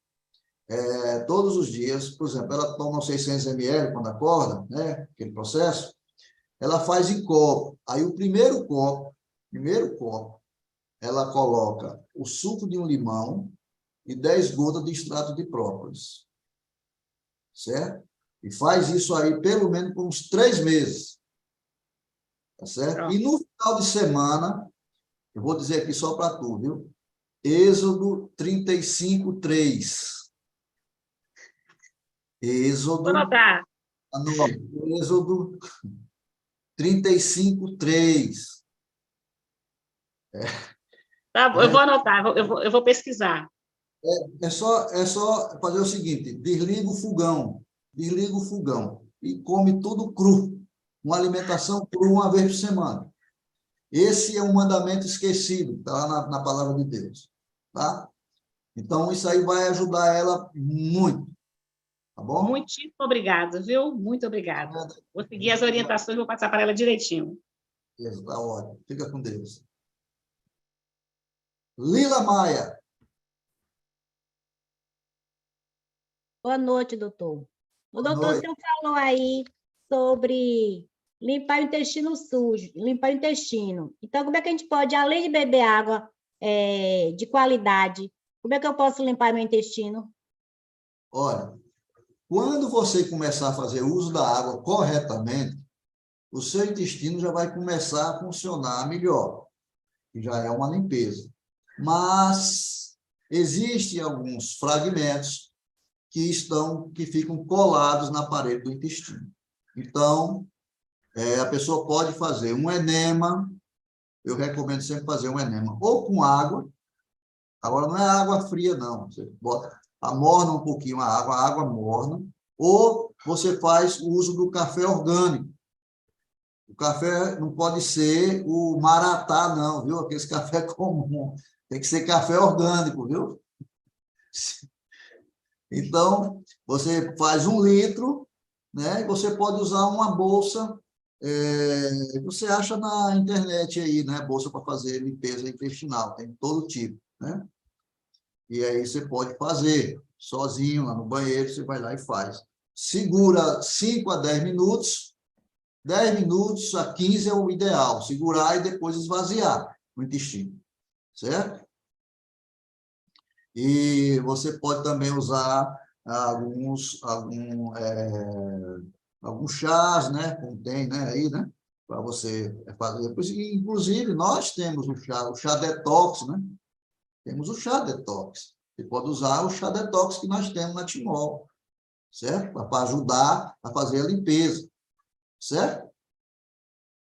por exemplo, ela toma 600 ml quando acorda, né? Aquele processo, ela faz em copo. Aí o primeiro copo, ela coloca o suco de um limão e 10 gotas de extrato de própolis, certo? E faz isso aí pelo menos por uns 3 meses, tá certo? Pronto. E no final de semana, eu vou dizer aqui só para tu, viu? Êxodo 35:3. Vou anotar. Êxodo 35:3. Tá, eu vou anotar, eu vou pesquisar. É só fazer o seguinte, desliga o fogão e come tudo cru, uma alimentação crua uma vez por semana. Esse é um mandamento esquecido, está lá na palavra de Deus, tá? Então, isso aí vai ajudar ela muito, tá bom? Muitíssimo obrigada, viu? Muito obrigada. Vou seguir as orientações, vou passar para ela direitinho. Está ótimo, fica com Deus. Lila Maia. Boa noite, doutor. O Boa doutor, o noite. senhor falou aí sobre limpar o intestino sujo, limpar o intestino. Então, como é que a gente pode, além de beber água de qualidade, como é que eu posso limpar meu intestino? Olha, quando você começar a fazer uso da água corretamente, o seu intestino já vai começar a funcionar melhor, que já é uma limpeza. Mas existem alguns fragmentos que ficam colados na parede do intestino. Então, a pessoa pode fazer um enema, eu recomendo sempre fazer um enema, ou com água, agora não é água fria, não, você amorna um pouquinho a água morna, ou você faz o uso do café orgânico. O café não pode ser o maratá, não, viu? Aquele café comum. Tem que ser café orgânico, viu? Então, você faz 1 litro, né? E você pode usar uma bolsa, você acha na internet aí, né? Bolsa para fazer limpeza intestinal, tem todo tipo, né? E aí você pode fazer sozinho lá no banheiro, você vai lá e faz. Segura 5 a 10 minutos, 10 minutos a 15 é o ideal, segurar e depois esvaziar o intestino, certo? E você pode também usar alguns chás, né? Contém, né? Aí, né? Para você fazer. Inclusive, nós temos o chá detox, né? Temos o chá detox. Você pode usar o chá detox que nós temos na Timol, certo? Para ajudar a fazer a limpeza, certo?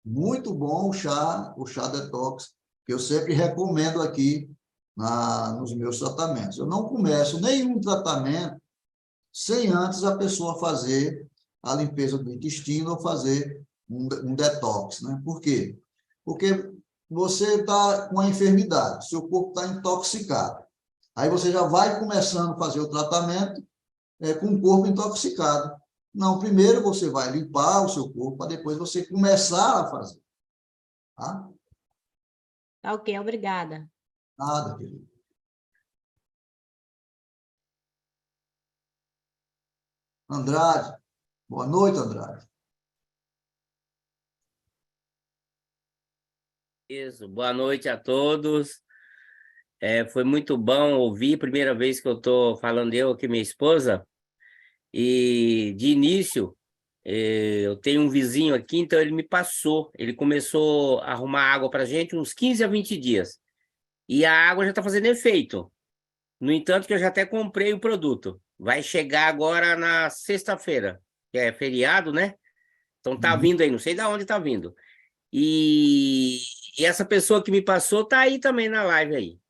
Muito bom o chá detox que eu sempre recomendo aqui nos meus tratamentos. Eu não começo nenhum tratamento sem antes a pessoa fazer a limpeza do intestino ou fazer um detox, né? Por quê? Porque você está com a enfermidade, seu corpo está intoxicado. Aí você já vai começando a fazer o tratamento com o corpo intoxicado. Não, primeiro você vai limpar o seu corpo para depois você começar a fazer. Tá? Tá ok, obrigada. Nada, querido. Andrade. Boa noite, Andrade. Isso, boa noite a todos. Foi muito bom ouvir, primeira vez que eu estou falando eu aqui, minha esposa, e de início, eu tenho um vizinho aqui, então ele me passou, ele começou a arrumar água para a gente uns 15 a 20 dias, e a água já está fazendo efeito. No entanto, que eu já até comprei o produto, vai chegar agora na sexta-feira, que é feriado, né? Então tá vindo aí, não sei de onde tá vindo. E essa pessoa que me passou tá aí também na live aí.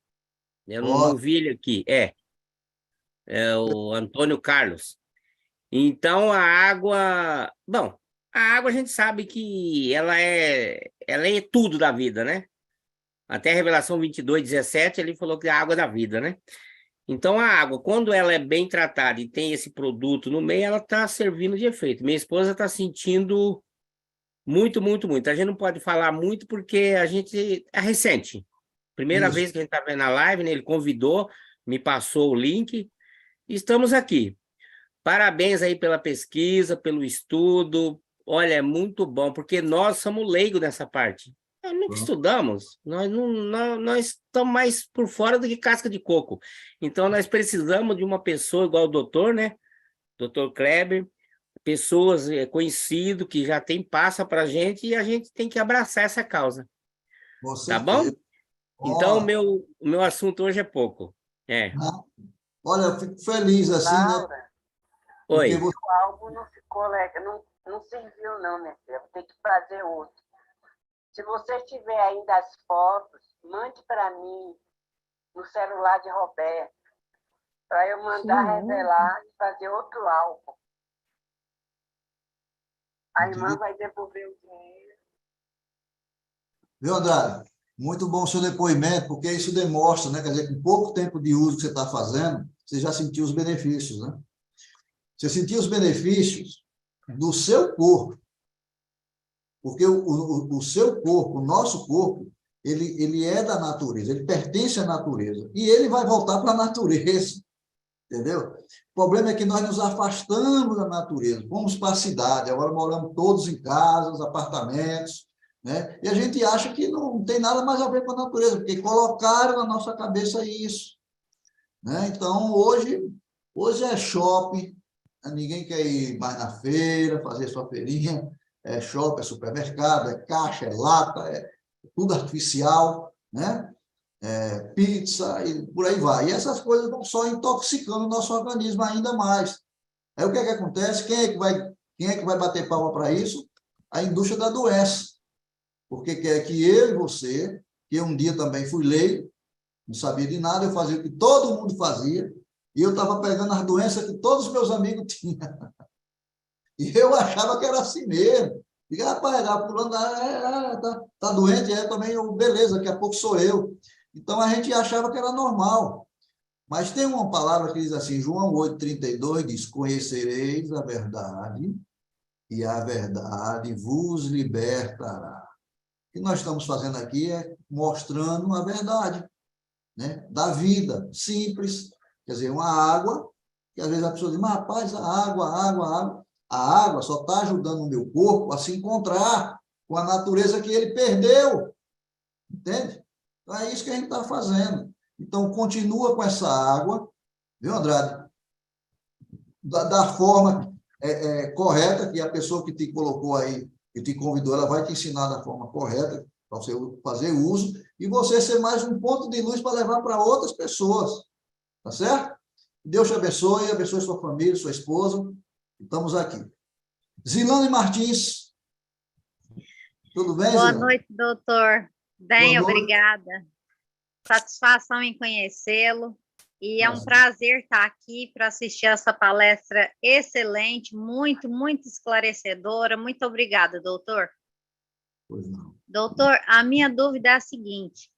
Eu não vi ele aqui. É o Antônio Carlos. Então, a água... Bom, a água a gente sabe que ela é tudo da vida, né? Até a Revelação 22:17, ele falou que é a água da vida, né? Então, a água, quando ela é bem tratada e tem esse produto no meio, ela está servindo de efeito. Minha esposa está sentindo muito, muito, muito. A gente não pode falar muito porque a gente é recente. Primeira vez que a gente está vendo a live, né? Ele convidou, me passou o link. Estamos aqui. Parabéns aí pela pesquisa, pelo estudo. Olha, é muito bom, porque nós somos leigos nessa parte. Nós nunca estudamos. Nós estamos mais por fora do que casca de coco. Então, nós precisamos de uma pessoa igual o doutor, né? Doutor Kleber, pessoas conhecidas que já passa para a gente e a gente tem que abraçar essa causa. Tá bom? Então, o meu assunto hoje é pouco. Olha, eu fico feliz assim, Laura, né? Oi. O álbum não ficou legal, não serviu não, minha filha. Vou ter que fazer outro. Se você tiver ainda as fotos, mande para mim no celular de Roberto, para eu mandar revelar e fazer outro álbum. A irmã vai devolver o dinheiro. Viu, Andrade? Muito bom o seu depoimento, porque isso demonstra, né? Quer dizer, com pouco tempo de uso que você está fazendo, você já sentiu os benefícios, né? Você sentiu os benefícios do seu corpo. Porque o seu corpo, o nosso corpo, ele é da natureza, ele pertence à natureza. E ele vai voltar para a natureza. Entendeu? O problema é que nós nos afastamos da natureza, fomos para a cidade, agora moramos todos em casas, apartamentos, né? E a gente acha que não tem nada mais a ver com a natureza, porque colocaram na nossa cabeça isso, né? Então, hoje é shopping, ninguém quer ir mais na feira, fazer sua feirinha, é shopping, é supermercado, é caixa, é lata, é tudo artificial, né? Pizza, e por aí vai. E essas coisas vão só intoxicando o nosso organismo ainda mais. Aí o que é que acontece? Quem é que vai bater palma para isso? A indústria da doença. Porque quer que eu e você, que eu um dia também fui leigo, não sabia de nada, eu fazia o que todo mundo fazia, e eu estava pegando as doenças que todos os meus amigos tinham. E eu achava que era assim mesmo. Diga, rapaz, fulano tá doente, também, beleza, daqui a pouco sou eu. Então, a gente achava que era normal. Mas tem uma palavra que diz assim, João 8,32, diz, conhecereis a verdade, e a verdade vos libertará. O que nós estamos fazendo aqui é mostrando a verdade, né? Da vida, simples. Quer dizer, uma água, que às vezes a pessoa diz, mas rapaz, a água só está ajudando o meu corpo a se encontrar com a natureza que ele perdeu. Entende? Então, é isso que a gente está fazendo. Então, continua com essa água, viu, Andrade? Da forma correta, que a pessoa que te colocou aí, que te convidou, ela vai te ensinar da forma correta, para você fazer uso, e você ser mais um ponto de luz para levar para outras pessoas. Tá certo? Deus te abençoe sua família, sua esposa. Estamos aqui. Zilane Martins. Tudo bem, Boa Zilane? noite, doutor. Bem, Boa noite. obrigada. Satisfação em conhecê-lo. E é um prazer estar aqui para assistir essa palestra excelente, muito, muito esclarecedora. Muito obrigada, doutor. Pois não. Doutor, a minha dúvida é a seguinte: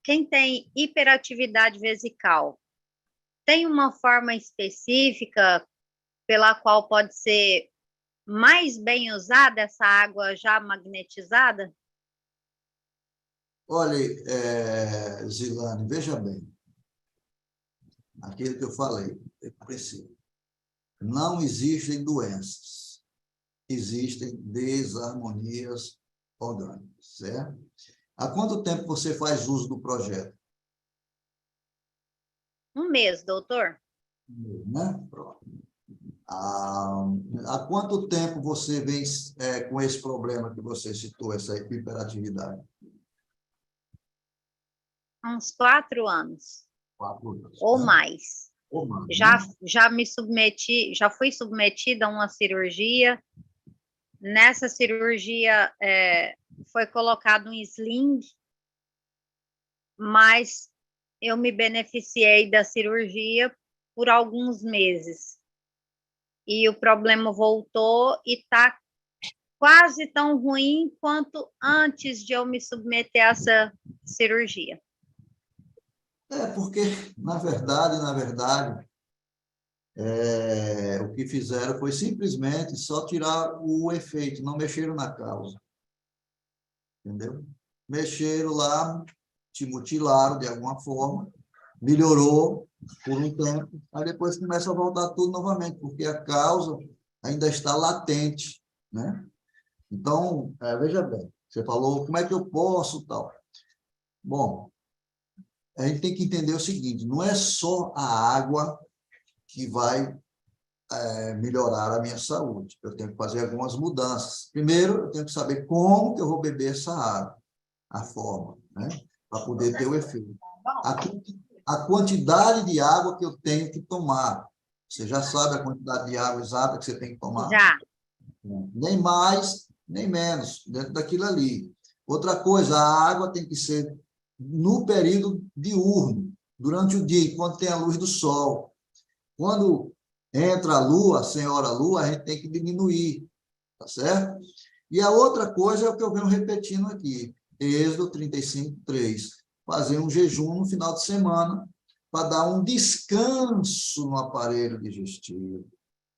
quem tem hiperatividade vesical, tem uma forma específica pela qual pode ser mais bem usada essa água já magnetizada? Olha, Zilane, veja bem. Aquilo que eu falei, é princípio. Não existem doenças. Existem desarmonias orgânicas, certo? Há quanto tempo você faz uso do projeto? Um mês, doutor. Né? Pronto. Há quanto tempo você vem com esse problema que você citou, essa hiperatividade? Há uns 4 anos. 4 anos. Ou né? mais. Ou mais. Já fui submetida a uma cirurgia. Nessa cirurgia foi colocado um sling, mas eu me beneficiei da cirurgia por alguns meses. E o problema voltou e está quase tão ruim quanto antes de eu me submeter a essa cirurgia. Porque, na verdade, o que fizeram foi simplesmente só tirar o efeito, não mexeram na causa. Entendeu? Mexeram lá, te mutilaram de alguma forma, melhorou por um tempo, aí depois começa a voltar tudo novamente, porque a causa ainda está latente, né? Então, veja bem, você falou, como é que eu posso, tal? Bom, a gente tem que entender o seguinte, não é só a água que vai melhorar a minha saúde. Eu tenho que fazer algumas mudanças. Primeiro, eu tenho que saber como que eu vou beber essa água, a forma, né? Para poder ter o efeito. A quantidade de água que eu tenho que tomar. Você já sabe a quantidade de água exata que você tem que tomar? Já. Nem mais, nem menos, dentro daquilo ali. Outra coisa, a água tem que ser no período diurno, durante o dia, quando tem a luz do sol. Quando entra a lua, a senhora lua, a gente tem que diminuir, tá certo? E a outra coisa é o que eu venho repetindo aqui, Êxodo 35:3, fazer um jejum no final de semana para dar um descanso no aparelho digestivo.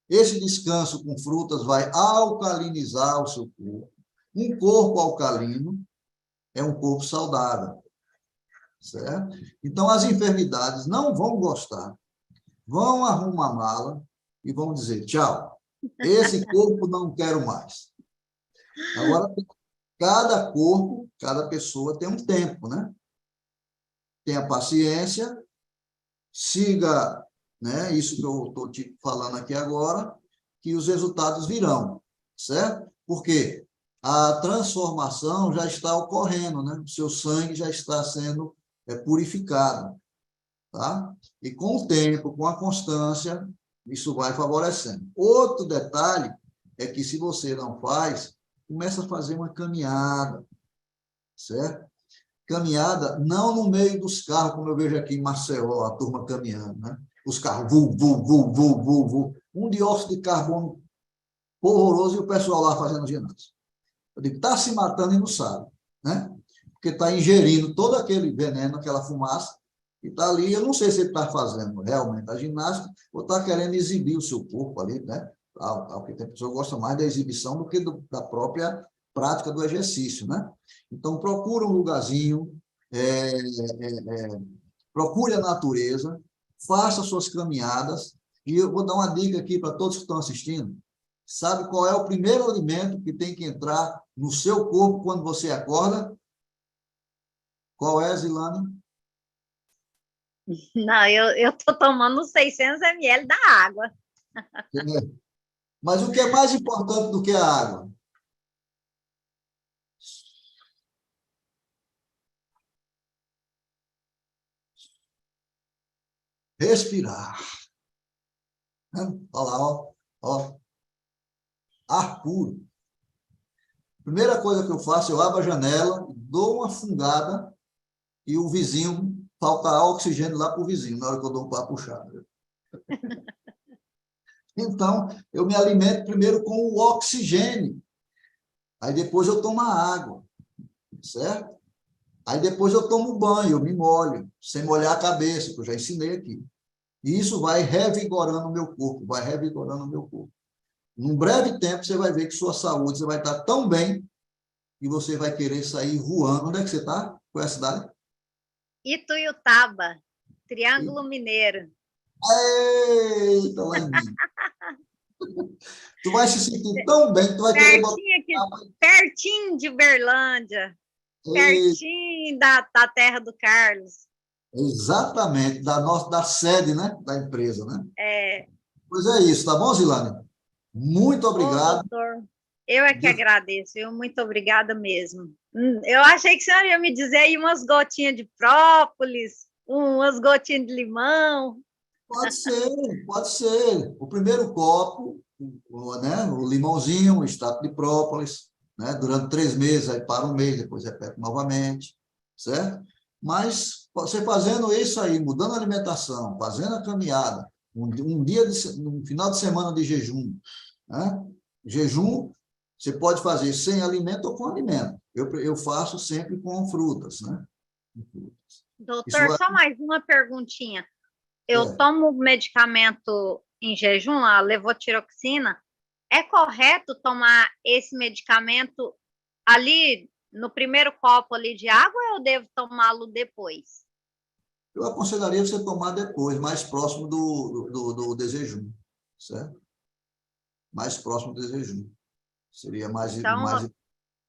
Esse descanso com frutas vai alcalinizar o seu corpo. Um corpo alcalino é um corpo saudável, certo? Então, as enfermidades não vão gostar, vão arrumar a mala e vão dizer, tchau, esse corpo não quero mais. Agora, cada corpo, cada pessoa tem um tempo, né? Tenha paciência, siga, né, isso que eu estou te falando aqui agora, que os resultados virão, certo? Porque a transformação já está ocorrendo, né? O seu sangue já está sendo purificado, tá? E com o tempo, com a constância, isso vai favorecendo. Outro detalhe é que se você não faz, começa a fazer uma caminhada, certo? Caminhada não no meio dos carros, como eu vejo aqui em Maceió, a turma caminhando, né? Os carros, vu. Um dióxido de carbono horroroso e o pessoal lá fazendo ginásio. Eu digo, está se matando e não sabe, né? Porque está ingerindo todo aquele veneno, aquela fumaça, e está ali, eu não sei se ele está fazendo realmente a ginástica ou está querendo exibir o seu corpo ali, né? Porque tem pessoa que gosta mais da exibição do que da própria prática do exercício, né? Então, procura um lugarzinho, procure a natureza, faça suas caminhadas, e eu vou dar uma dica aqui para todos que estão assistindo. Sabe qual é o primeiro alimento que tem que entrar no seu corpo quando você acorda? Qual é, Zilane? Não, eu estou tomando 600 ml da água. Mas o que é mais importante do que a água? Respirar. Olha lá, ó. Ar puro. Primeira coisa que eu faço, eu abro a janela, dou uma fungada e o vizinho, falta oxigênio lá para o vizinho, na hora que eu dou para puxar. Então, eu me alimento primeiro com o oxigênio. Aí depois eu tomo a água, certo? Aí depois eu tomo banho, eu me molho, sem molhar a cabeça, que eu já ensinei aqui. E isso vai revigorando o meu corpo, vai revigorando o meu corpo. Num breve tempo, você vai ver que sua saúde, você vai estar tão bem que você vai querer sair voando. Onde é que você está? Qual é a cidade? Ituiutaba, Triângulo Mineiro. Eita, lá em mim. Tu vai se sentir tão bem que tu vai querer botar... Pertinho de Uberlândia, pertinho da terra do Carlos. Exatamente, da sede, né? Da empresa, né? É. Pois é isso, tá bom, Zilane? Muito obrigado. Ô, doutor, eu é que agradeço, viu? Muito obrigada mesmo. Eu achei que o senhor ia me dizer aí umas gotinhas de própolis, umas gotinhas de limão. Pode ser, pode ser. O primeiro copo, né? O limãozinho, o extrato de própolis, né? Durante 3 meses, aí para um mês, depois repete novamente, certo? Mas você fazendo isso aí, mudando a alimentação, fazendo a caminhada, um final de semana de jejum, né? Jejum, você pode fazer sem alimento ou com alimento. Eu faço sempre com frutas, né? Doutor, só mais uma perguntinha. Eu tomo medicamento em jejum, a levotiroxina. É correto tomar esse medicamento ali no primeiro copo ali de água ou eu devo tomá-lo depois? Eu aconselharia você tomar depois, mais próximo do desjejum, certo? Mais próximo do desjejum. Seria mais... Então, mais...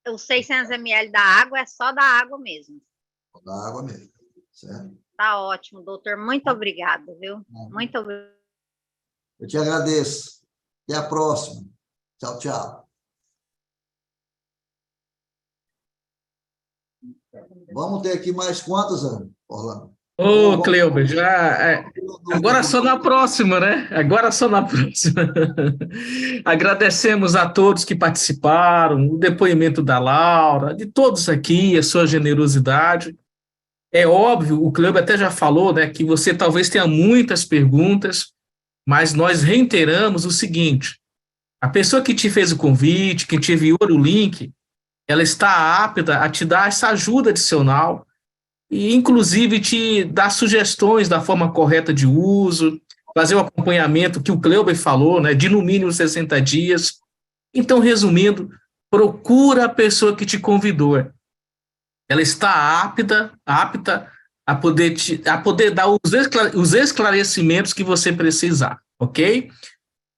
os 600 ml da água é só da água mesmo? Da água mesmo, certo? Tá ótimo, doutor. Muito obrigada, viu? Muito obrigada. Eu te agradeço. Até a próxima. Tchau, tchau. Vamos ter aqui mais quantas, Orlando? Ô, Cleuber, agora só na próxima, né? Agora só na próxima. Agradecemos a todos que participaram, o depoimento da Laura, de todos aqui, a sua generosidade. É óbvio, o Cleuber até já falou, né, que você talvez tenha muitas perguntas, mas nós reiteramos o seguinte: a pessoa que te fez o convite, que te enviou o link, ela está apta a te dar essa ajuda adicional e, inclusive, te dar sugestões da forma correta de uso, fazer o acompanhamento que o Cleuber falou, né, de no mínimo 60 dias. Então, resumindo, procura a pessoa que te convidou. Ela está apta a poder dar os esclarecimentos que você precisar, ok?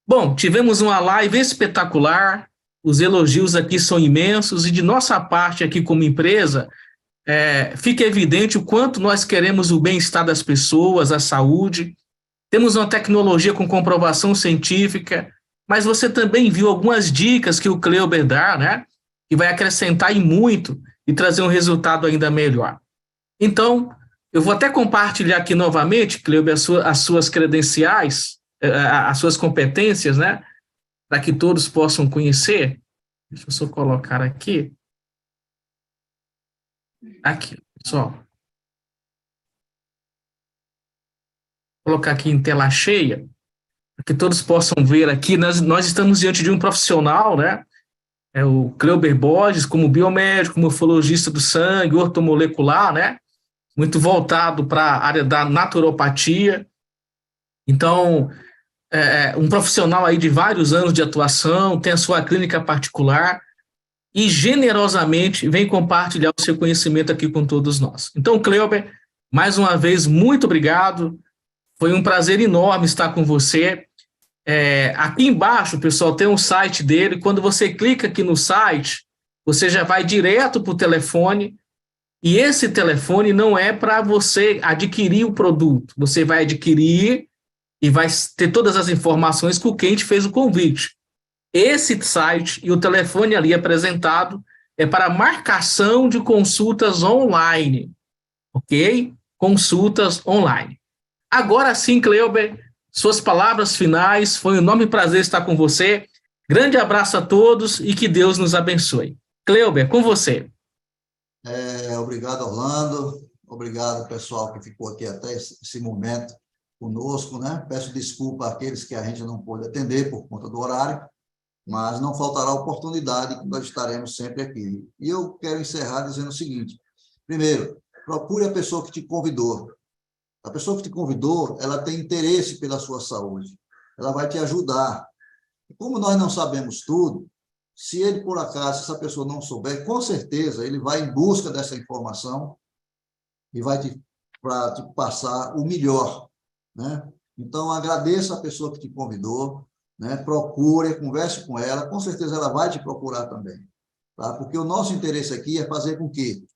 Bom, tivemos uma live espetacular, os elogios aqui são imensos, e de nossa parte aqui como empresa, fica evidente o quanto nós queremos o bem-estar das pessoas, a saúde. Temos uma tecnologia com comprovação científica, mas você também viu algumas dicas que o Cleuber dá, né? Que vai acrescentar e muito e trazer um resultado ainda melhor. Então, eu vou até compartilhar aqui novamente, Cleuber, as suas credenciais, as suas competências, né? Para que todos possam conhecer. Deixa eu só colocar aqui. Aqui, pessoal. Vou colocar aqui em tela cheia, para que todos possam ver aqui. Nós estamos diante de um profissional, né? É o Cleuber Borges, como biomédico, morfologista do sangue, ortomolecular, né? Muito voltado para a área da naturopatia. Então, um profissional aí de vários anos de atuação, tem a sua clínica particular e generosamente vem compartilhar o seu conhecimento aqui com todos nós. Então, Cleuber, mais uma vez, muito obrigado. Foi um prazer enorme estar com você. Aqui embaixo, pessoal, tem um site dele. Quando você clica aqui no site, você já vai direto para o telefone. E esse telefone não é para você adquirir o produto. Você vai adquirir e vai ter todas as informações com quem te fez o convite. Esse site e o telefone ali apresentado é para marcação de consultas online, ok? Consultas online. Agora sim, Cleuber, suas palavras finais. Foi um enorme prazer estar com você. Grande abraço a todos e que Deus nos abençoe. Cleuber, com você. Obrigado, Orlando. Obrigado, pessoal, que ficou aqui até esse momento conosco, né? Peço desculpa àqueles que a gente não pôde atender por conta do horário, mas não faltará oportunidade, que nós estaremos sempre aqui. E eu quero encerrar dizendo o seguinte: primeiro, procure a pessoa que te convidou. A pessoa que te convidou, ela tem interesse pela sua saúde, ela vai te ajudar. E como nós não sabemos tudo, se ele, por acaso, essa pessoa não souber, com certeza ele vai em busca dessa informação e vai te passar o melhor, né? Então, agradeça a pessoa que te convidou, né? Procure, converse com ela, com certeza ela vai te procurar também, tá? Porque o nosso interesse aqui é fazer com que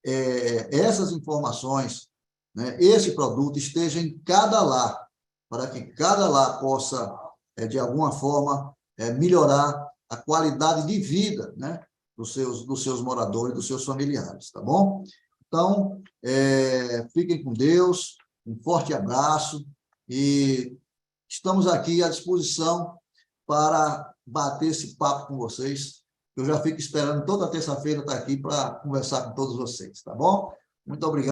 essas informações, né, esse produto esteja em cada lar, para que cada lar possa, de alguma forma, melhorar a qualidade de vida, né, dos seus moradores, dos seus familiares, tá bom? Então, fiquem com Deus, um forte abraço e estamos aqui à disposição para bater esse papo com vocês. Eu já fico esperando toda terça-feira estar aqui para conversar com todos vocês, tá bom? Muito obrigado.